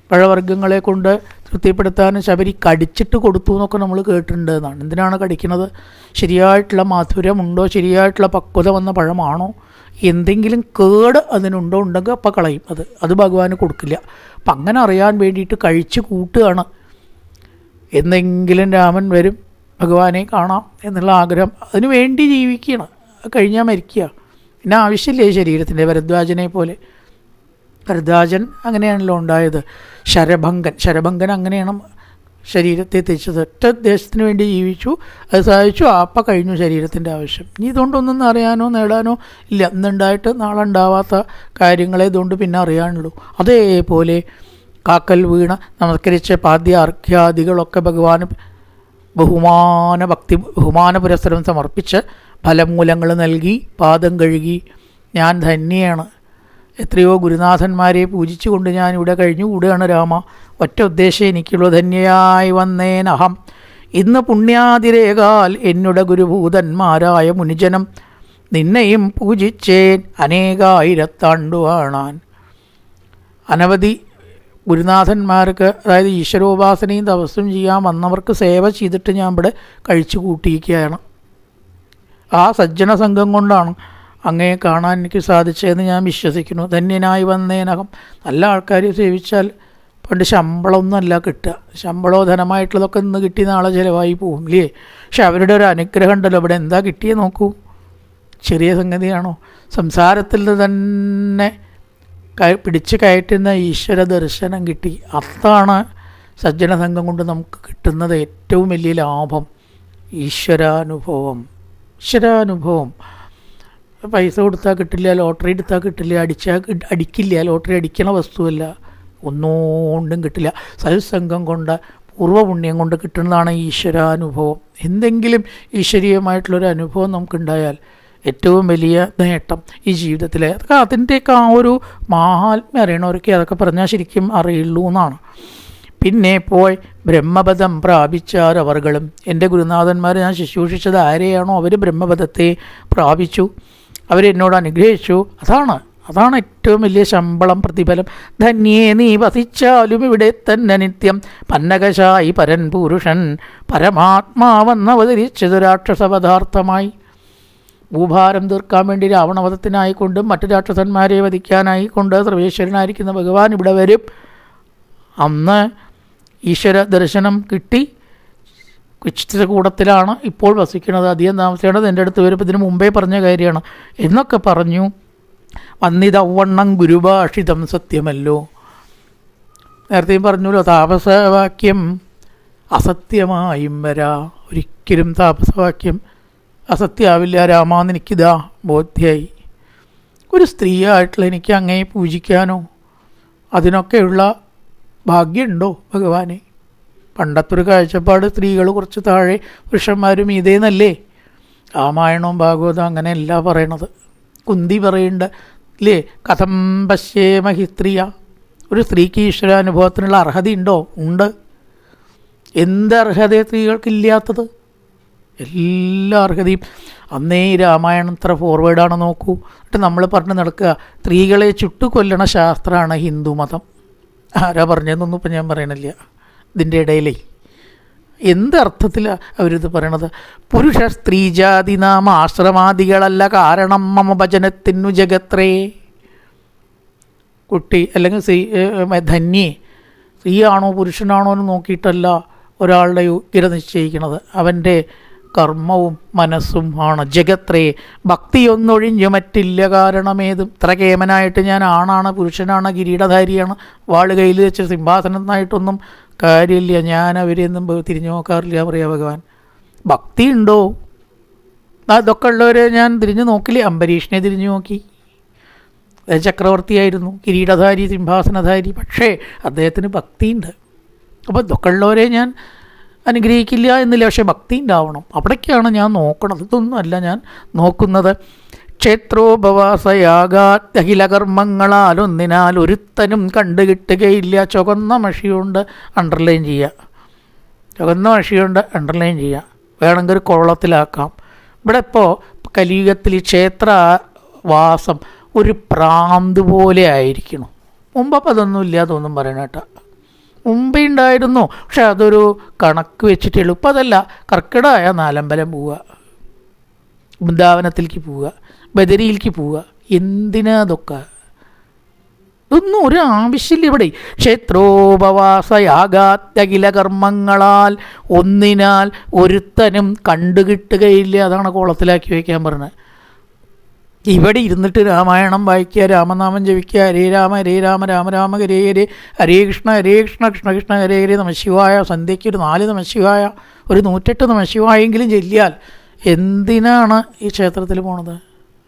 പഴവർഗ്ഗങ്ങളെ കൊണ്ട് തൃപ്തിപ്പെടുത്താൻ ശബരി കടിച്ചിട്ട് കൊടുത്തു എന്നൊക്കെ നമ്മൾ കേട്ടിട്ടുണ്ട് എന്നാണ്. എന്തിനാണ് കടിക്കുന്നത്? ശരിയായിട്ടുള്ള മധുരമുണ്ടോ, ശരിയായിട്ടുള്ള പക്വത വന്ന പഴമാണോ, എന്തെങ്കിലും കേട് അതിനുണ്ടോ? ഉണ്ടെങ്കിൽ അപ്പം കളയും. അത് ഭഗവാന് കൊടുക്കില്ല. അപ്പം അങ്ങനെ അറിയാൻ വേണ്ടിയിട്ട് കഴിച്ച് കൂട്ടുകയാണ്. എന്തെങ്കിലും രാമൻ വരും, ഭഗവാനെ കാണാം എന്നുള്ള ആഗ്രഹം, അതിനു വേണ്ടി ജീവിക്കുകയാണ്. കഴിഞ്ഞാൽ മരിക്കുക. പിന്നെ ആവശ്യമില്ലേ ശരീരത്തിൻ്റെ? ഭരദ്വാജനെ പോലെ ഭരദ്വാജൻ അങ്ങനെയാണല്ലോ ഉണ്ടായത്. ശരഭംഗൻ അങ്ങനെയാണ് ശരീരത്തെ തെച്ചത്. ഒറ്റ ഉദ്ദേശത്തിന് വേണ്ടി ജീവിച്ചു, അത് സാധിച്ചു, ആപ്പ കഴിഞ്ഞു ശരീരത്തിൻ്റെ ആവശ്യം. ഇനി ഇതുകൊണ്ടൊന്നും അറിയാനോ നേടാനോ ഇല്ല. ഇന്നുണ്ടായിട്ട് നാളെ ഉണ്ടാവാത്ത കാര്യങ്ങളെ ഇതുകൊണ്ട് പിന്നെ അറിയാനുള്ളൂ. അതേപോലെ കാക്കൽ വീണ നമസ്കരിച്ച പാദ്യ അർഘ്യാദികളൊക്കെ ഭഗവാന് ബഹുമാന പുരസ്സരം സമർപ്പിച്ച് ഫലമൂലങ്ങൾ നൽകി പാദം കഴുകി ഞാൻ ധന്യയാണ്. എത്രയോ ഗുരുനാഥന്മാരെ പൂജിച്ചുകൊണ്ട് ഞാൻ ഇവിടെ കഴിഞ്ഞു കൂടുകയാണ് രാമ. ഒറ്റ ഉദ്ദേശം എനിക്കുള്ളൂ, ധന്യയായി വന്നേനഹം. ഇന്ന് പുണ്യാതിരേകാൽ എന്നുടെ ഗുരുഭൂതന്മാരായ മുനിജനം നിന്നെയും പൂജിച്ചേൻ അനേകായിരത്താണ്ടു കാണാൻ. അനവധി ഗുരുനാഥന്മാർക്ക്, അതായത് ഈശ്വരോപാസനയും തപസ്സും ചെയ്യാൻ വന്നവർക്ക് സേവ ചെയ്തിട്ട് ഞാൻ ഇവിടെ കഴിച്ചു കൂട്ടിയിരിക്കുകയാണ്. ആ സജ്ജന സംഘം കൊണ്ടാണ് അങ്ങയെ കാണാൻ എനിക്ക് സാധിച്ചതെന്ന് ഞാൻ വിശ്വസിക്കുന്നു. ധന്യനായി വന്നേനകം. നല്ല ആൾക്കാരെ സേവിച്ചാൽ പണ്ട് ശമ്പളമൊന്നുമല്ല കിട്ടുക. ശമ്പളമോ ധനമായിട്ടുള്ളതൊക്കെ ഇന്ന് കിട്ടി നാളെ ചിലവായി പോകും ഇല്ലേ? പക്ഷെ അവരുടെ ഒരു അനുഗ്രഹം ഉണ്ടല്ലോ. ഇവിടെ എന്താ കിട്ടിയത് നോക്കൂ. ചെറിയ സംഗതിയാണോ? സംസാരത്തിൽ തന്നെ പിടിച്ച് കയറ്റുന്ന ഈശ്വര ദർശനം കിട്ടി. അതാണ് സജ്ജന സംഘം കൊണ്ട് നമുക്ക് കിട്ടുന്നത് ഏറ്റവും വലിയ ലാഭം. ഈശ്വരാനുഭവം. പൈസ കൊടുത്താൽ കിട്ടില്ല, ലോട്ടറി എടുത്താൽ കിട്ടില്ല, അടിക്കില്ല. ലോട്ടറി അടിക്കണ വസ്തുവല്ല, ഒന്നുകൊണ്ടും കിട്ടില്ല. സത്സംഗം കൊണ്ട്, പൂർവ്വപുണ്യം കൊണ്ട് കിട്ടുന്നതാണ് ഈശ്വരാനുഭവം. എന്തെങ്കിലും ഈശ്വരീയമായിട്ടുള്ളൊരു അനുഭവം നമുക്കുണ്ടായാൽ ഏറ്റവും വലിയ നേട്ടം ഈ ജീവിതത്തിൽ. അതൊക്കെ അതിൻ്റെയൊക്കെ ആ ഒരു മാഹാത്മ്യം അറിയണവർക്ക് അതൊക്കെ പറഞ്ഞാൽ ശരിക്കും അറിയുള്ളൂ എന്നാണ്. പിന്നെ പോയി ബ്രഹ്മപദം പ്രാപിച്ചാരവർകളും. എൻ്റെ ഗുരുനാഥന്മാർ ഞാൻ ശുശ്രൂഷിച്ചത് ആരെയാണോ അവർ ബ്രഹ്മപദത്തെ പ്രാപിച്ചു, അവരെന്നോട് അനുഗ്രഹിച്ചു. അതാണ് ഏറ്റവും വലിയ ശമ്പളം, പ്രതിഫലം. ധന്യേ നീ വസിച്ചാലും ഇവിടെ തന്നെ നിത്യം പന്നകശായി പരൻ പുരുഷൻ പരമാത്മാവെന്നവതരിച്ചത് രാക്ഷസപദാർത്ഥമായി. ഭൂഭാരം തീർക്കാൻ വേണ്ടി രാവണവധത്തിനായിക്കൊണ്ടും മറ്റു രാക്ഷസന്മാരെ വധിക്കാനായിക്കൊണ്ട് സർവേശ്വരനായിരിക്കുന്ന ഭഗവാൻ ഇവിടെ വരും. അന്ന് ഈശ്വര ദർശനം കിട്ടി ചിത്രകൂടത്തിലാണ് ഇപ്പോൾ വസിക്കുന്നത്. അധികം താമസിക്കേണ്ടത് എൻ്റെ അടുത്ത് വരും. ഇതിനു മുമ്പേ പറഞ്ഞ കാര്യമാണ് എന്നൊക്കെ പറഞ്ഞു. വന്നിതവണ്ണം ഗുരുഭാഷിതം സത്യമല്ലോ. നേരത്തെയും പറഞ്ഞല്ലോ, താപസവാക്യം അസത്യമായും വരാ. ഒരിക്കലും താപസവാക്യം അസത്യമാവില്ല രാമാന്ന് എനിക്കിതാ ബോധ്യമായി. ഒരു സ്ത്രീയായിട്ടുള്ള എനിക്ക് അങ്ങയെ പൂജിക്കാനോ അതിനൊക്കെയുള്ള ഭാഗ്യമുണ്ടോ ഭഗവാനെ? പണ്ടത്തൊരു കാഴ്ചപ്പാട് സ്ത്രീകൾ കുറച്ച് താഴെ പുരുഷന്മാരും ഇതേന്നല്ലേ. രാമായണവും ഭാഗവതം അങ്ങനെയല്ല പറയണത്. കുന്തി പറയണ്ട അല്ലേ, കഥം പശ്യേമഹി സ്ത്രീയ. ഒരു സ്ത്രീക്ക് ഈശ്വരാനുഭവത്തിനുള്ള അർഹതയുണ്ടോ? ഉണ്ട്. എന്ത് അർഹത സ്ത്രീകൾക്കില്ലാത്തത്? എല്ലാ അർഹതയും. അന്നേ രാമായണം ഇത്ര ഫോർവേഡാണ് നോക്കൂ. എന്നിട്ട് നമ്മൾ പറഞ്ഞ് നടക്കുക സ്ത്രീകളെ ചുട്ടുകൊല്ലണ ശാസ്ത്രമാണ് ഹിന്ദുമതം. ആരാ പറഞ്ഞതെന്നൊന്നും ഇപ്പം ഞാൻ പറയണില്ല. ഇതിൻ്റെ ഇടയിലേ എന്തർത്ഥത്തിലാണ് അവരിത് പറയണത്? പുരുഷ സ്ത്രീജാതി നാമ ആശ്രമാദികളല്ല കാരണം മമ ഭജനത്തിനു ജഗത്രേ. കുട്ടി അല്ലെങ്കിൽ ധന്യേ സ്ത്രീയാണോ പുരുഷനാണോ എന്ന് നോക്കിയിട്ടല്ല ഒരാളുടെ യോഗ്യത നിശ്ചയിക്കുന്നത്, അവൻ്റെ കർമ്മവും മനസ്സും ആണ്. ജഗത്രേ ഭക്തിയൊന്നൊഴിഞ്ഞു മറ്റില്ല കാരണമേതും. ഇത്ര കേമനായിട്ട് ഞാൻ ആണാണ്, പുരുഷനാണ്, കിരീടധാരിയാണ്, വാള് കയ്യിൽ വെച്ച് സിംഹാസനത്തിനായിട്ടൊന്നും കാര്യമില്ല. ഞാൻ അവരെയൊന്നും തിരിഞ്ഞു നോക്കാറില്ല പറയാ ഭഗവാൻ. ഭക്തി ഉണ്ടോ? അതൊക്കെ ഉള്ളവരെ ഞാൻ തിരിഞ്ഞു നോക്കില്ലേ. അംബരീഷിനെ തിരിഞ്ഞു നോക്കി, ചക്രവർത്തിയായിരുന്നു, കിരീടധാരി, സിംഹാസനധാരി, പക്ഷേ അദ്ദേഹത്തിന് ഭക്തിയുണ്ട്. അപ്പോൾ ഇതൊക്കെ ഉള്ളവരെ ഞാൻ അനുഗ്രഹിക്കില്ല എന്നില്ല, പക്ഷേ ഭക്തി ഉണ്ടാവണം. അവിടേക്കാണ് ഞാൻ നോക്കണത്. ഇതൊന്നുമല്ല ഞാൻ നോക്കുന്നത്. ക്ഷേത്രോപവാസയാഗാഖില കർമ്മങ്ങളാൽ ഒരുത്തനും കണ്ടുകിട്ടുകയില്ല. ചുവന്ന മഷിയുണ്ട് അണ്ടർലൈൻ ചെയ്യുക, ചുവന്ന മഷിയുണ്ട് അണ്ടർലൈൻ ചെയ്യുക. വേണമെങ്കിൽ ഒരു കോളത്തിലാക്കാം. ഇവിടെ ഇപ്പോൾ കലിയുഗത്തിൽ ഈ ക്ഷേത്രവാസം ഒരു പ്രാന്ത് പോലെ ആയിരിക്കണം. മുമ്പപ്പോൾ അതൊന്നും ഇല്ലാതൊന്നും പറയണ കേട്ടോ. മുമ്പേ ഉണ്ടായിരുന്നു, പക്ഷെ അതൊരു കണക്ക് വെച്ചിട്ട് എളുപ്പം. അതല്ല, കർക്കിടമായ നാലമ്പലം പോവുക, വൃന്ദാവനത്തിലേക്ക് പോവുക, ബദരിയിലേക്ക് പോവുക. എന്തിനാ അതൊക്കെ? ഇതൊന്നും ഒരു ആവശ്യമില്ല ഇവിടെ. ക്ഷേത്രോപവാസയാഗാഖില കർമ്മങ്ങളാൽ ഒന്നിനാൽ ഒരുത്തനും കണ്ടുകിട്ടുകയില്ല. അതാണ് കോളത്തിലാക്കി വയ്ക്കാൻ പറഞ്ഞത്. ഇവിടെ ഇരുന്നിട്ട് രാമായണം വായിക്കുക, രാമനാമം ജപിക്കുക, ഹരേ രാമ ഹരേ രാമ രാമ രാമ ഹരേ ഹരേ, ഹരേ കൃഷ്ണ കൃഷ്ണ കൃഷ്ണ ഹരേ ഹരേ, നമശിവായ, സന്ധ്യയ്ക്ക് ഒരു 4 നമശിവായ, ഒരു 108 നമശിവായെങ്കിലും ചൊല്ലിയാൽ എന്തിനാണ് ഈ ക്ഷേത്രത്തിൽ പോണത്?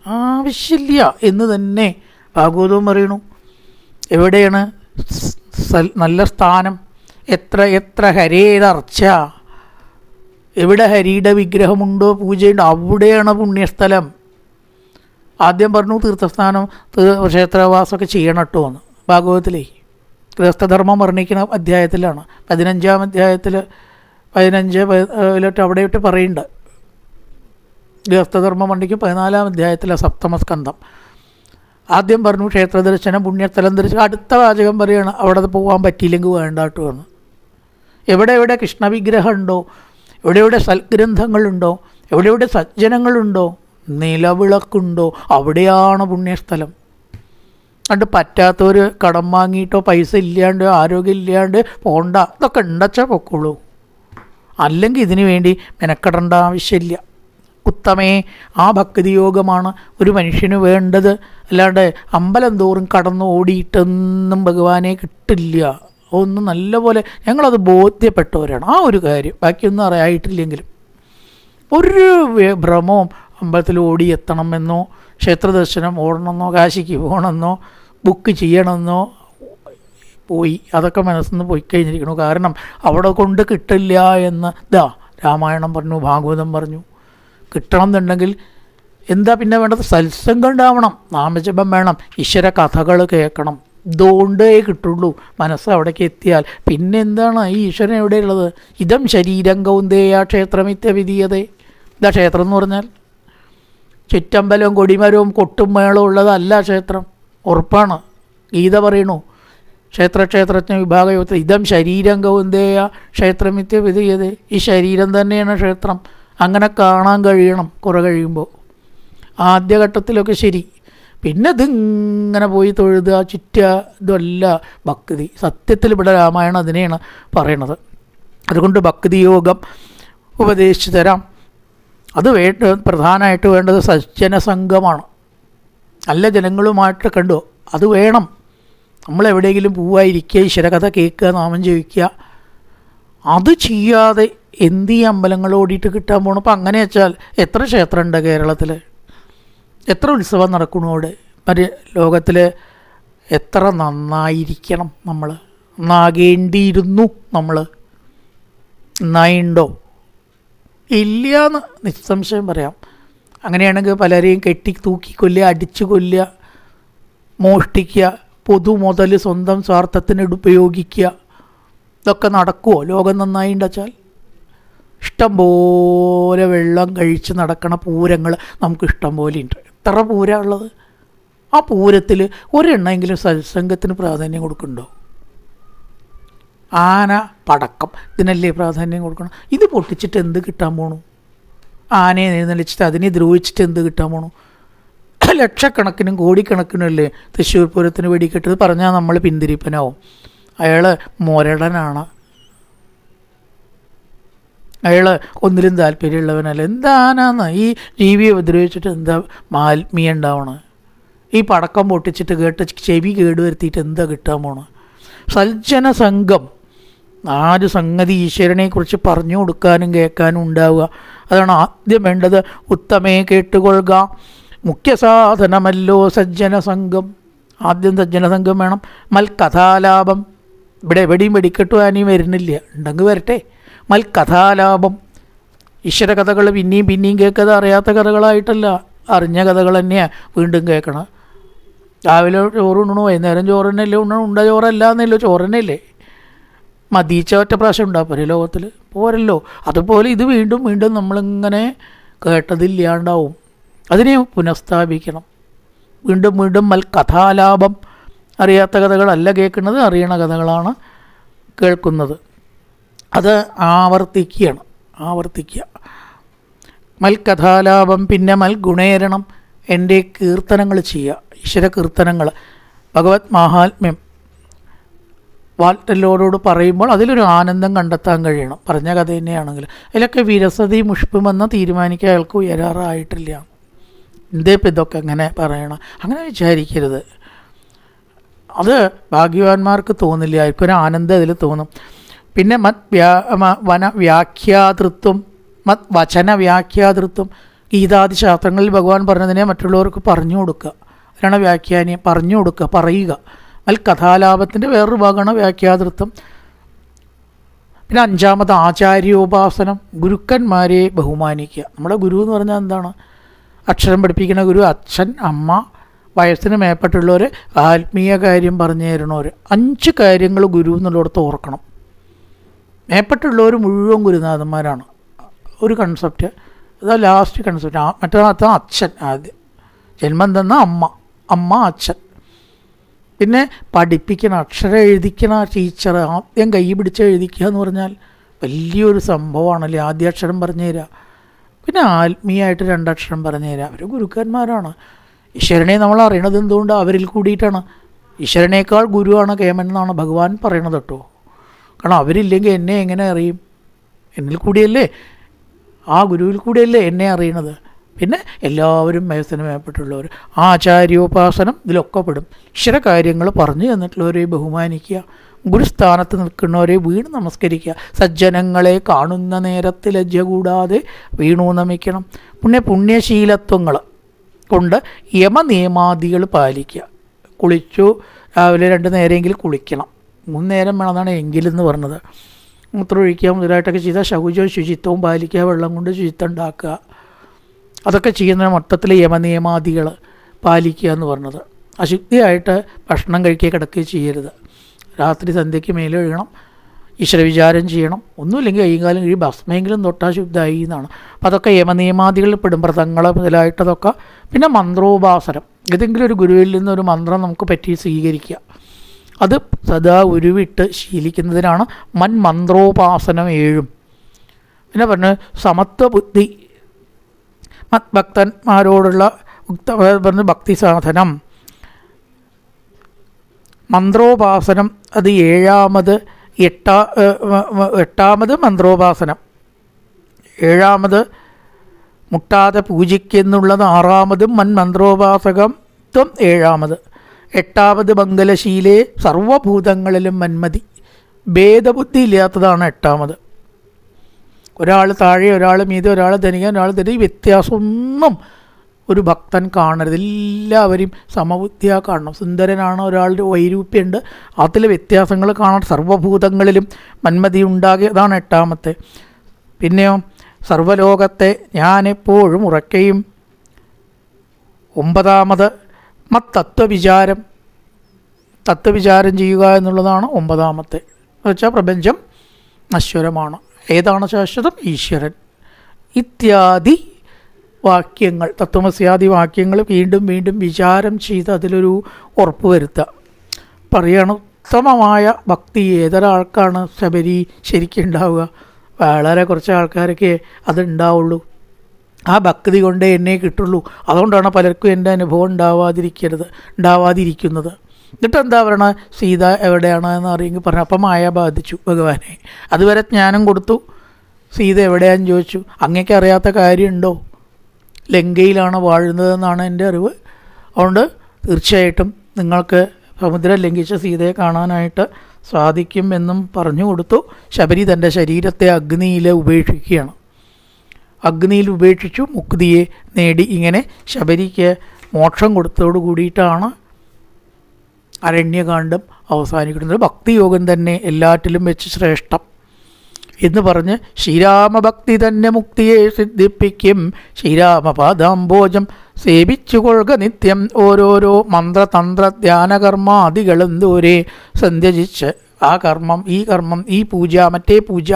ആവശ്യമില്ല എന്ന് തന്നെ ഭാഗവതവും പറയണു. എവിടെയാണ് നല്ല സ്ഥാനം? എത്ര എത്ര ഹരേതർച്ച, എവിടെ ഹരിയുടെ വിഗ്രഹമുണ്ടോ, പൂജയുണ്ടോ, അവിടെയാണ് പുണ്യസ്ഥലം. ആദ്യം പറഞ്ഞു തീർത്ഥസ്നാനം ക്ഷേത്രവാസമൊക്കെ ചെയ്യണം കേട്ടോ എന്ന് ഭാഗവതത്തിലേ. ഗൃഹസ്ഥധർമ്മം വർണ്ണിക്കുന്ന അധ്യായത്തിലാണ്, 15-ാം അധ്യായത്തിൽ 15 അവിടെയിട്ട് പറയുന്നുണ്ട്. ഗൃഹസ്ഥധർമ്മം വർണ്ണിക്കും 14-ാം അധ്യായത്തിലെ സപ്തമസ്കന്ധം. ആദ്യം പറഞ്ഞു ക്ഷേത്രദർശനം, പുണ്യസ്ഥലം ദർശനം. അടുത്ത വാചകം പറയുകയാണ് അവിടെ പോകാൻ പറ്റിയില്ലെങ്കിൽ വേണ്ട കേട്ടോ എന്ന്. എവിടെ എവിടെ കൃഷ്ണവിഗ്രഹം ഉണ്ടോ, എവിടെ സൽഗ്രന്ഥങ്ങളുണ്ടോ, എവിടെ സജ്ജനങ്ങളുണ്ടോ, നിലവിളക്കുണ്ടോ, അവിടെയാണ് പുണ്യസ്ഥലം. അത് പറ്റാത്തവർ കടം വാങ്ങിയിട്ടോ പൈസ ഇല്ലാണ്ട് ആരോഗ്യം ഇല്ലാണ്ട് പോണ്ട, ഇതൊക്കെ ഉണ്ടച്ചാൽ പൊക്കോളൂ. അല്ലെങ്കിൽ ഇതിനു വേണ്ടി മെനക്കെടേണ്ട ആവശ്യമില്ല. ഉത്തമേ, ആ ഭക്തിയോഗമാണ് ഒരു മനുഷ്യന് വേണ്ടത്. അല്ലാണ്ട് അമ്പലം തോറും കടന്നു ഓടിയിട്ടൊന്നും ഭഗവാനെ കിട്ടില്ല. ഒന്നും നല്ലപോലെ ഞങ്ങളത് ബോധ്യപ്പെട്ടവരാണ് ആ ഒരു കാര്യം. ബാക്കിയൊന്നും അറിയായിട്ടില്ലെങ്കിലും ഒരു ഭ്രമവും അമ്പലത്തിൽ ഓടി എത്തണമെന്നോ, ക്ഷേത്രദർശനം ഓടണമെന്നോ, കാശിക്ക് പോകണമെന്നോ, ബുക്ക് ചെയ്യണമെന്നോ പോയി അതൊക്കെ മനസ്സിൽ നിന്ന് പോയി കഴിഞ്ഞിരിക്കണു. കാരണം അവിടെ കൊണ്ട് കിട്ടില്ല എന്ന് രാമായണം പറഞ്ഞു, ഭാഗവതം പറഞ്ഞു. കിട്ടണം എന്നുണ്ടെങ്കിൽ എന്താ പിന്നെ വേണ്ടത്? സത്സംഗം ഉണ്ടാവണം, നാമജപം വേണം, ഈശ്വര കഥകൾ കേൾക്കണം. ഇതുകൊണ്ടേ കിട്ടുള്ളൂ. മനസ്സ് അവിടേക്ക് എത്തിയാൽ പിന്നെ എന്താണ് ഈ ഈശ്വരൻ എവിടെയുള്ളത്? ഇതം ശരീരം കൗന്ദേയ ക്ഷേത്രമിത്യവിധീയതേ. ഇതാ ക്ഷേത്രം എന്ന് പറഞ്ഞാൽ ചുറ്റമ്പലവും കൊടിമരവും കൊട്ടും മേളവും ഉള്ളതല്ല ക്ഷേത്രം. ഉറപ്പാണ്. ഗീത പറയണു ക്ഷേത്രജ്ഞ വിഭാഗയോഗത്തിൽ ഇതം ശരീരം കൗന്ദേയ ക്ഷേത്രമിത്യവിധീയതേ. ഈ ശരീരം തന്നെയാണ് ക്ഷേത്രം. അങ്ങനെ കാണാൻ കഴിയണം കുറേ കഴിയുമ്പോൾ. ആദ്യഘട്ടത്തിലൊക്കെ ശരി, പിന്നെ ഇതിങ്ങനെ പോയി തൊഴുതുക ചുറ്റുക, ഇതല്ല ഭക്തി. സത്യത്തിൽ ഇവിടെ രാമായണം അതിനെയാണ് പറയണത്. അതുകൊണ്ട് ഭക്തിയോഗം ഉപദേശിച്ചു തരാം. അത് പ്രധാനമായിട്ട് വേണ്ടത് സജ്ജനസംഘമാണ്. നല്ല ജനങ്ങളുമായിട്ട് കണ്ടു അത് വേണം. നമ്മളെവിടെയെങ്കിലും പോവാതിരിക്കുക, ഈശ്വരകഥ കേൾക്കുക, നാമം ജപിക്കുക, അത് ചെയ്യാതെ എന്ത് ഈ അമ്പലങ്ങൾ ഓടിയിട്ട് കിട്ടാൻ പോകണം? അപ്പം അങ്ങനെ വെച്ചാൽ എത്ര ക്ഷേത്രമുണ്ട് കേരളത്തിൽ? എത്ര ഉത്സവം നടക്കണു അവിടെ? മറ്റേ ലോകത്തിൽ എത്ര നന്നായിരിക്കണം നമ്മൾ? നന്നാകേണ്ടിയിരുന്നു നമ്മൾ. നന്നായിണ്ടോ? ഇല്ലയെന്ന് നിസ്സംശയം പറയാം. അങ്ങനെയാണെങ്കിൽ പലരെയും കെട്ടി തൂക്കി കൊല്ലുക, അടിച്ചു കൊല്ലുക, മോഷ്ടിക്കുക, പൊതുമുതൽ സ്വന്തം സ്വാർത്ഥത്തിന് ഉപയോഗിക്കുക, ഇതൊക്കെ നടക്കുമോ ലോകം നന്നായിണ്ടെച്ചാൽ? ഇഷ്ടം പോലെ വെള്ളം കഴിച്ച് നടക്കണ പൂരങ്ങൾ നമുക്ക് ഇഷ്ടം പോലെ ഉണ്ട്. എത്ര പൂരമാണ് ഉള്ളത്? ആ പൂരത്തിൽ ഒരെണ്ണമെങ്കിലും സത്സംഗത്തിന് പ്രാധാന്യം കൊടുക്കുന്നുണ്ടോ? ആന, പടക്കം, ഇതിനല്ലേ പ്രാധാന്യം കൊടുക്കണം? ഇത് പൊട്ടിച്ചിട്ട് എന്ത് കിട്ടാൻ പോണു? ആനയെ എഴുന്നള്ളിച്ചിട്ട് അതിനെ ദ്രോഹിച്ചിട്ട് എന്ത് കിട്ടാൻ പോണു? ലക്ഷക്കണക്കിനും കോടിക്കണക്കിനും അല്ലേ തൃശ്ശൂർ പൂരത്തിന് വെടിക്കെട്ടത് പറഞ്ഞാൽ നമ്മൾ പിന്തിരിപ്പനാവും. അയാൾ മുരടനാണ്, അയാൾ ഒന്നിലും താല്പര്യമുള്ളവനല്ല. എന്താനാന്ന് ഈ ജീവിയെ ഉപദ്രവിച്ചിട്ട് എന്താ മാത്മീയം ഉണ്ടാവണം? ഈ പടക്കം പൊട്ടിച്ചിട്ട് കേട്ട് ചെവി കേടുവരുത്തിയിട്ട് എന്താ കിട്ടാൻ പോണ്? സജ്ജനസംഘം, ആര് സംഗതി ഈശ്വരനെക്കുറിച്ച് പറഞ്ഞു കൊടുക്കാനും കേൾക്കാനും ഉണ്ടാവുക, അതാണ് ആദ്യം വേണ്ടത്. ഉത്തമേ കേട്ടുകൊള്ളുക, മുഖ്യ സാധനമല്ലോ സജ്ജനസംഘം. ആദ്യം സജ്ജനസംഘം വേണം. മൽകഥാലാപം, ഇവിടെ എവിടെയും വെടിക്കെട്ടും ആനയും വരുന്നില്ല, ഉണ്ടെങ്കിൽ വരട്ടെ. മൽകഥാലാപം, ഈശ്വര കഥകൾ പിന്നെയും പിന്നെയും കേൾക്കാതെ അറിയാത്ത കഥകളായിട്ടല്ല, അറിഞ്ഞ കഥകൾ തന്നെയാണ് വീണ്ടും കേൾക്കണം. രാവിലെ ചോറ് ഉണ്ണണു, വൈകുന്നേരം ചോറ് തന്നെയല്ലേ ഉണ്ണണം? ഉണ്ട ചോറല്ല എന്നല്ലോ, ചോറ് തന്നെയല്ലേ? മതിച്ച ഒറ്റ പ്രാവശ്യം ഉണ്ടാപ്പോരെ ലോകത്തിൽ? പോരല്ലോ. അതുപോലെ ഇത് വീണ്ടും വീണ്ടും നമ്മളിങ്ങനെ കേട്ടതില്ലാണ്ടാവും. അതിനെ പുനഃസ്ഥാപിക്കണം. വീണ്ടും വീണ്ടും കഥാലാപം, അറിയാത്ത കഥകളല്ല കേൾക്കുന്നത്, അറിയണ കഥകളാണ് കേൾക്കുന്നത്. അത് ആവർത്തിക്കുക. മൽകഥാലാപം. പിന്നെ ഗുണേരണം, എൻ്റെ കീർത്തനങ്ങൾ ചെയ്യുക, ഈശ്വര കീർത്തനങ്ങൾ, ഭഗവത് മാഹാത്മ്യം വാൽട്ടല്ലോരോട് പറയുമ്പോൾ അതിലൊരു ആനന്ദം കണ്ടെത്താൻ കഴിയണം. പറഞ്ഞ കഥ തന്നെയാണെങ്കിൽ അതിലൊക്കെ വിരസതയും മുഷ്പുമെന്ന് തീരുമാനിക്കാൻ അയാൾക്ക് ഉയരാറായിട്ടില്ല. എന്തേ ഇപ്പം ഇതൊക്കെ അങ്ങനെ പറയണം, അങ്ങനെ വിചാരിക്കരുത്. അത് ഭാഗ്യവാന്മാർക്ക് തോന്നില്ല, ആർക്കൊരു ആനന്ദം അതിൽ തോന്നും. പിന്നെ വ്യാഖ്യാതൃത്വം, വചന വ്യാഖ്യാതൃത്വം. ഗീതാദി ശാസ്ത്രങ്ങളിൽ ഭഗവാൻ പറഞ്ഞതിനെ മറ്റുള്ളവർക്ക് പറഞ്ഞു കൊടുക്കുക, അതിനാണ് വ്യാഖ്യാനം. പറഞ്ഞു കൊടുക്കുക, പറയുക. കഥാലാപത്തിൻ്റെ വേറൊരു ഭാഗമാണ് വ്യാഖ്യാതൃത്വം. പിന്നെ 5ാമത് ആചാര്യോപാസനം, ഗുരുക്കന്മാരെ ബഹുമാനിക്കുക. നമ്മുടെ ഗുരു എന്ന് പറഞ്ഞാൽ എന്താണ്? അക്ഷരം പഠിപ്പിക്കുന്ന ഗുരു, അച്ഛൻ, അമ്മ, വയസ്സിന് മേപ്പെട്ടുള്ളവർ, ആത്മീയ കാര്യം പറഞ്ഞു തരണവർ. 5 കാര്യങ്ങൾ ഗുരു എന്നുള്ളിടത്ത് ഓർക്കണം. മേപ്പെട്ടുള്ളവർ മുഴുവൻ ഗുരുനാഥന്മാരാണ്. ഒരു കൺസെപ്റ്റ്. അതാ ലാസ്റ്റ് കൺസെപ്റ്റ്. മറ്റൊരാത്ത അച്ഛൻ, ആദ്യം ജന്മം തന്ന അമ്മ, അമ്മ അച്ഛൻ. പിന്നെ പഠിപ്പിക്കണ, അക്ഷരം എഴുതിക്കണ ടീച്ചർ. ആദ്യം കൈ പിടിച്ച് എഴുതിക്കുക എന്ന് പറഞ്ഞാൽ വലിയൊരു സംഭവമാണല്ലേ. ആദ്യ അക്ഷരം പറഞ്ഞു തരിക. പിന്നെ ആത്മീയമായിട്ട് 2 അക്ഷരം പറഞ്ഞു തരിക. അവർ ഗുരുക്കന്മാരാണ്. ഈശ്വരനെ നമ്മൾ അറിയണത് എന്തുകൊണ്ട്? അവരിൽ കൂടിയിട്ടാണ്. ഈശ്വരനേക്കാൾ ഗുരുവാണ് കേമൻ എന്നാണ് ഭഗവാൻ പറയണത് കേട്ടോ. കാരണം അവരില്ലെങ്കിൽ എന്നെ എങ്ങനെ അറിയും? എന്നിൽ കൂടിയല്ലേ, ആ ഗുരുവിൽ കൂടിയല്ലേ എന്നെ അറിയണത്. പിന്നെ എല്ലാവരും വയസ്സിന് മേപ്പെട്ടുള്ളവർ. ആചാര്യോപാസനം ഇതിലൊക്കെ പെടും. ഈശ്വര കാര്യങ്ങൾ പറഞ്ഞു തന്നിട്ടുള്ളവരെ ബഹുമാനിക്കുക, ഗുരുസ്ഥാനത്ത് നിൽക്കുന്നവരെ വീണ് നമസ്കരിക്കുക, സജ്ജനങ്ങളെ കാണുന്ന നേരത്തിൽ ലജ്ജ കൂടാതെ വീണു നമിക്കണം. പിന്നെ പുണ്യശീലത്വങ്ങൾ കൊണ്ട് യമനിയമാദികൾ പാലിക്കുക. കുളിച്ചു, രാവിലെ 2 നേരമെങ്കിലും കുളിക്കണം, 3 നേരം വേണമെന്നാണ് എങ്കിലെന്ന് പറഞ്ഞത്. മൂത്രമൊഴിക്കുക മുതലായിട്ടൊക്കെ ചെയ്താൽ ശൗചവും ശുചിത്വവും പാലിക്കുക, വെള്ളം കൊണ്ട് ശുചിത്വം ഉണ്ടാക്കുക, അതൊക്കെ ചെയ്യുന്ന മൊത്തത്തിൽ യമനിയമാദികൾ പാലിക്കുക എന്ന് പറഞ്ഞത്. അശുദ്ധിയായിട്ട് ഭക്ഷണം കഴിക്കുക, കിടക്കുകയും ചെയ്യരുത്. രാത്രി സന്ധ്യയ്ക്ക് മേലെഴുകണം, ഈശ്വര വിചാരം ചെയ്യണം. ഒന്നുമില്ലെങ്കിൽ കൈകാലം കഴിയും ഭസ്മെങ്കിലും തൊട്ടാൽ ശുദ്ധമായി എന്നാണ്. അപ്പം അതൊക്കെ യമനിയമാദികളിൽ പെടും, വ്രതങ്ങൾ മുതലായിട്ടതൊക്കെ. പിന്നെ മന്ത്രോപാസനം, ഏതെങ്കിലും ഒരു ഗുരുവിൽ നിന്നൊരു മന്ത്രം നമുക്ക് പറ്റി സ്വീകരിക്കുക, അത് സദാ ഉരുവിട്ട് ശീലിക്കുന്നതിനാണ് മന്ത്രോപാസനം 7. പിന്നെ പറഞ്ഞ് സമത്വ ബുദ്ധി, ഭക്തന്മാരോടുള്ള പറഞ്ഞ് ഭക്തി സാധനം. മന്ത്രോപാസനം അത് 7ാമത്. 8ാമത് മന്ത്രോപാസനം. 7ാമത് മുട്ടാതെ പൂജിക്കുന്നുള്ളത്. 6ാമതും മന്ത്രോപാസകം 7ാമത്. 8ാമത് മംഗലശീലേ സർവഭൂതങ്ങളിലും മന്മതി. ഭേദബുദ്ധി ഇല്ലാത്തതാണ് 8ാമത്. ഒരാൾ താഴെ, ഒരാൾ മീതെ, ഒരാൾ ധനികൻ, ഒരാൾ ധനിക, വ്യത്യാസമൊന്നും ഒരു ഭക്തൻ കാണരുത്. എല്ലാവരെയും സമബുദ്ധിയാ കാണണം. സുന്ദരനാണ്, ഒരാളുടെ വൈരൂപ്യമുണ്ട്, അതിൽ വ്യത്യാസങ്ങൾ കാണണം. സർവഭൂതങ്ങളിലും മന്മതി ഉണ്ടാകെ, അതാണ് 8ാമത്തെ. പിന്നെയോ സർവലോകത്തെ ഞാനെപ്പോഴും ഉറക്കുകയും. 9ാമത് തത്വവിചാരം, തത്വവിചാരം ചെയ്യുക എന്നുള്ളതാണ് 9ാമത്തെ. എന്നുവെച്ചാൽ പ്രപഞ്ചം നശ്വരമാണ്, ഏതാണ് ശാശ്വതം? ഈശ്വരൻ. ഇത്യാദി വാക്യങ്ങൾ, തത്വമസ്യാദി വാക്യങ്ങൾ വീണ്ടും വീണ്ടും വിചാരം ചെയ്ത് അതിലൊരു ഉറപ്പ് വരുത്തുക. പറയണം, ഉത്തമമായ ഭക്തി ഏതൊരാൾക്കാണ് ശബരി ശരിക്കും ഉണ്ടാവുക? വളരെ കുറച്ച് ആൾക്കാരൊക്കെ അതുണ്ടാവുള്ളൂ. ആ ഭക്തി കൊണ്ടേ എന്നെ കിട്ടുള്ളൂ. അതുകൊണ്ടാണ് പലർക്കും എൻ്റെ അനുഭവം ഉണ്ടാവാതിരിക്കുന്നത്. എന്നിട്ട് എന്താ പറയണ? സീത എവിടെയാണ് എന്ന് അറിയെങ്കിൽ പറഞ്ഞു. അപ്പം മായ ബാധിച്ചു ഭഗവാനെ. അതുവരെ ജ്ഞാനം കൊടുത്തു, സീത എവിടെയാണെന്ന് ചോദിച്ചു. അങ്ങേക്ക് അറിയാത്ത കാര്യമുണ്ടോ? ലങ്കയിലാണ് വാഴുന്നതെന്നാണ് എൻ്റെ അറിവ്. അതുകൊണ്ട് തീർച്ചയായിട്ടും നിങ്ങൾക്ക് സമുദ്രം ലംഘിച്ച സീതയെ കാണാനായിട്ട് സാധിക്കും എന്നും പറഞ്ഞു കൊടുത്തു. ശബരി തൻ്റെ ശരീരത്തെ അഗ്നിയിൽ ഉപേക്ഷിക്കുകയാണ്. അഗ്നിയിൽ ഉപേക്ഷിച്ചു മുക്തിയെ നേടി. ഇങ്ങനെ ശബരിക്ക് മോക്ഷം കൊടുത്തതോടു കൂടിയിട്ടാണ് അരണ്യകാന്ഡം അവസാനിക്കുന്നത്. ഭക്തിയോഗം തന്നെ എല്ലാറ്റിലും വെച്ച് ശ്രേഷ്ഠം എന്ന് പറഞ്ഞ് ശ്രീരാമഭക്തി തന്നെ മുക്തിയെ സിദ്ധിപ്പിക്കും. ശ്രീരാമപാദാംബോജം സേവിച്ചുകൊള്ളുക നിത്യം. ഓരോരോ മന്ത്രതന്ത്ര ധ്യാനകർമാദികളും ദൂരെ സന്ധ്യജിച്ച് ആ കർമ്മം, ഈ കർമ്മം, ഈ പൂജ, മറ്റേ പൂജ,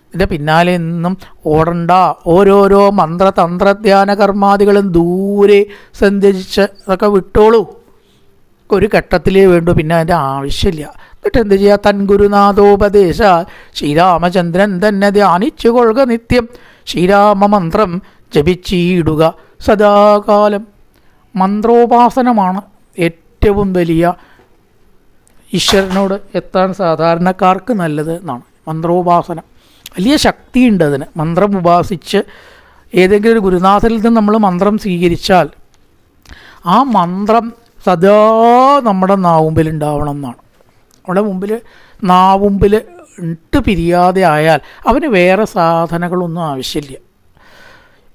ഇതിൻ്റെ പിന്നാലെ നിന്നും ഓടണ്ട. ഓരോരോ മന്ത്രതന്ത്ര ധ്യാനകർമാദികളും ദൂരെ സന്ധ്യജിച്ച് അതൊക്കെ വിട്ടോളൂ. ഒരു ഘട്ടത്തിലേ വേണ്ടു, പിന്നെ അതിൻ്റെ ആവശ്യമില്ല. എന്നിട്ട് എന്ത് ചെയ്യുക? തൻ ഗുരുനാഥോപദേശ ശ്രീരാമചന്ദ്രൻ തന്നെ ധ്യാനിച്ചു കൊള്ളുക നിത്യം. ശ്രീരാമമന്ത്രം ജപിച്ചിടുക സദാകാലം. മന്ത്രോപാസനമാണ് ഏറ്റവും വലിയ ഈശ്വരനോട് എത്താൻ സാധാരണക്കാർക്ക് നല്ലത് എന്നാണ് മന്ത്രോപാസനം. വലിയ ശക്തിയുണ്ട് അതിന്. മന്ത്രം ഉപാസിച്ച് ഏതെങ്കിലും ഒരു ഗുരുനാഥനിൽ നിന്ന് നമ്മൾ മന്ത്രം സ്വീകരിച്ചാൽ ആ മന്ത്രം സദാ നമ്മുടെ നാവുമ്പിലുണ്ടാവണം എന്നാണ്. നമ്മുടെ മുമ്പിൽ നാവുമ്പിൽ ഇട്ട് പിരിയാതെ ആയാൽ അവന് വേറെ സാധനങ്ങളൊന്നും ആവശ്യമില്ല.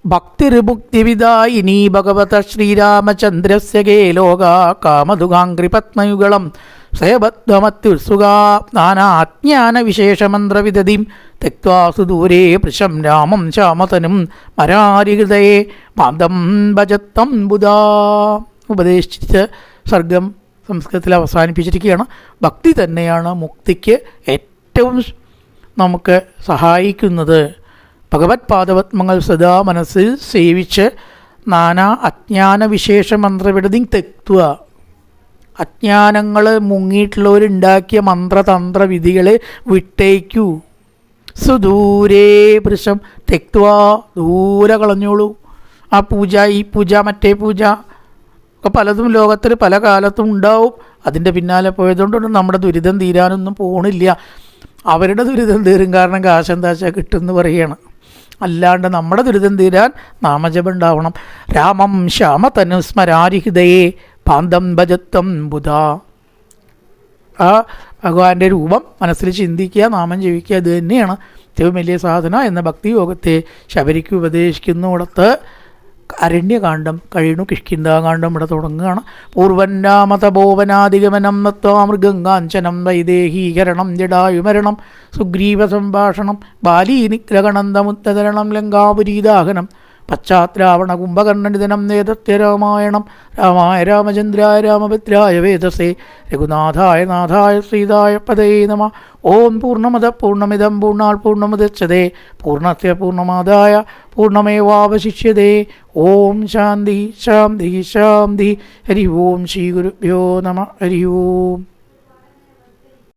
ഭക്തിർമുക്തിവിദായിനി ഭഗവത ശ്രീരാമചന്ദ്രസ്യ ഗേ ലോക കാമധുഗാംഗ്രിപത്മയുഗളം സയബദ്ധമത്യുത്സുകാ നാനാജ്ഞാനവിശേഷമന്ത്രവിദതിം തെക്വാ സുദൂരേ പൃശം രാമം ശ്യാമതനും മരാരിഹൃദയേ പാദം ഭജത്തം ബുധാ. ഉപദേശിച്ച് സർഗം സംസ്കൃതത്തിൽ അവസാനിപ്പിച്ചിരിക്കുകയാണ്. ഭക്തി തന്നെയാണ് മുക്തിക്ക് ഏറ്റവും നമുക്ക് സഹായിക്കുന്നത്. ഭഗവത് പാദപത്മങ്ങൾ സദാ മനസ്സിൽ സേവിച്ച് നാനാ അജ്ഞാന വിശേഷ മന്ത്രവിടതി തെക്വ, അജ്ഞാനങ്ങൾ മുങ്ങിയിട്ടുള്ളവരുണ്ടാക്കിയ മന്ത്രതന്ത്ര വിധികളെ വിട്ടേക്കൂ. സുദൂരേ വൃഷം തെക്വ, ദൂരെ കളഞ്ഞോളൂ. ആ പൂജ, ഈ പൂജ, മറ്റേ പൂജ ഒക്കെ പലതും ലോകത്തിൽ പല കാലത്തും ഉണ്ടാവും. അതിൻ്റെ പിന്നാലെ പോയതുകൊണ്ടൊന്നും നമ്മുടെ ദുരിതം തീരാനൊന്നും പോകണില്ല. അവരുടെ ദുരിതം തീരും, കാരണം കാശെന്താച്ചാൽ കിട്ടുമെന്ന് പറയുകയാണ്. അല്ലാണ്ട് നമ്മുടെ ദുരിതം തീരാൻ നാമജപം ഉണ്ടാവണം. രാമം ശ്യാമതനു സ്മരാരിഹൃദയേ പാന്തം ഭജത്തം ബുധ. ആ ഭഗവാന്റെ രൂപം മനസ്സിൽ ചിന്തിക്കുക, നാമം ജപിക്കുക, ഇത് തന്നെയാണ് ഏറ്റവും വലിയ സാധന എന്ന ഭക്തിയോഗത്തെ ശബരിക്ക് ഉപദേശിക്കുന്നിടത്ത് അരണ്യകാന്ഡം കഴിയണു. കിഷ്കിന്ധാകാന്ഡം ഇവിടെ തുടങ്ങുകയാണ്. പൂർവന്നാമതപോവനാധിഗമനം നത്വാമൃഗങ്കാഞ്ചനം വൈദേഹീകരണം ജടായുമരണം സുഗ്രീവ സംഭാഷണം ബാലീനിഗ്രഹണന്തമുത്തരണം ലങ്കാപുരീദാഹനം പശ്ചാത്രാവണ കുംഭകർണനിധനം നേതത്യ രാമായണം രാമായ രാമചന്ദ്രായ രാമഭദ്രായ വേദസേ രഘുനാഥായ നാഥായ ശ്രീതായ പദേ നമഃ. ഓം പൂർണ്ണമദ പൂർണ്ണമിദം പൂർണ്ണാൽ പൂർണ്ണമുദച്യതേ പൂർണ്ണസ്യ പൂർണ്ണമാദായ പൂർണ്ണമേവാവശിഷ്യതേ. ഓം ശാന്തി ശാന്തി ശാന്തി. ഹരി ഓം ശ്രീ ഗുരുഭ്യോ നമഃ. ഹരി ഓം.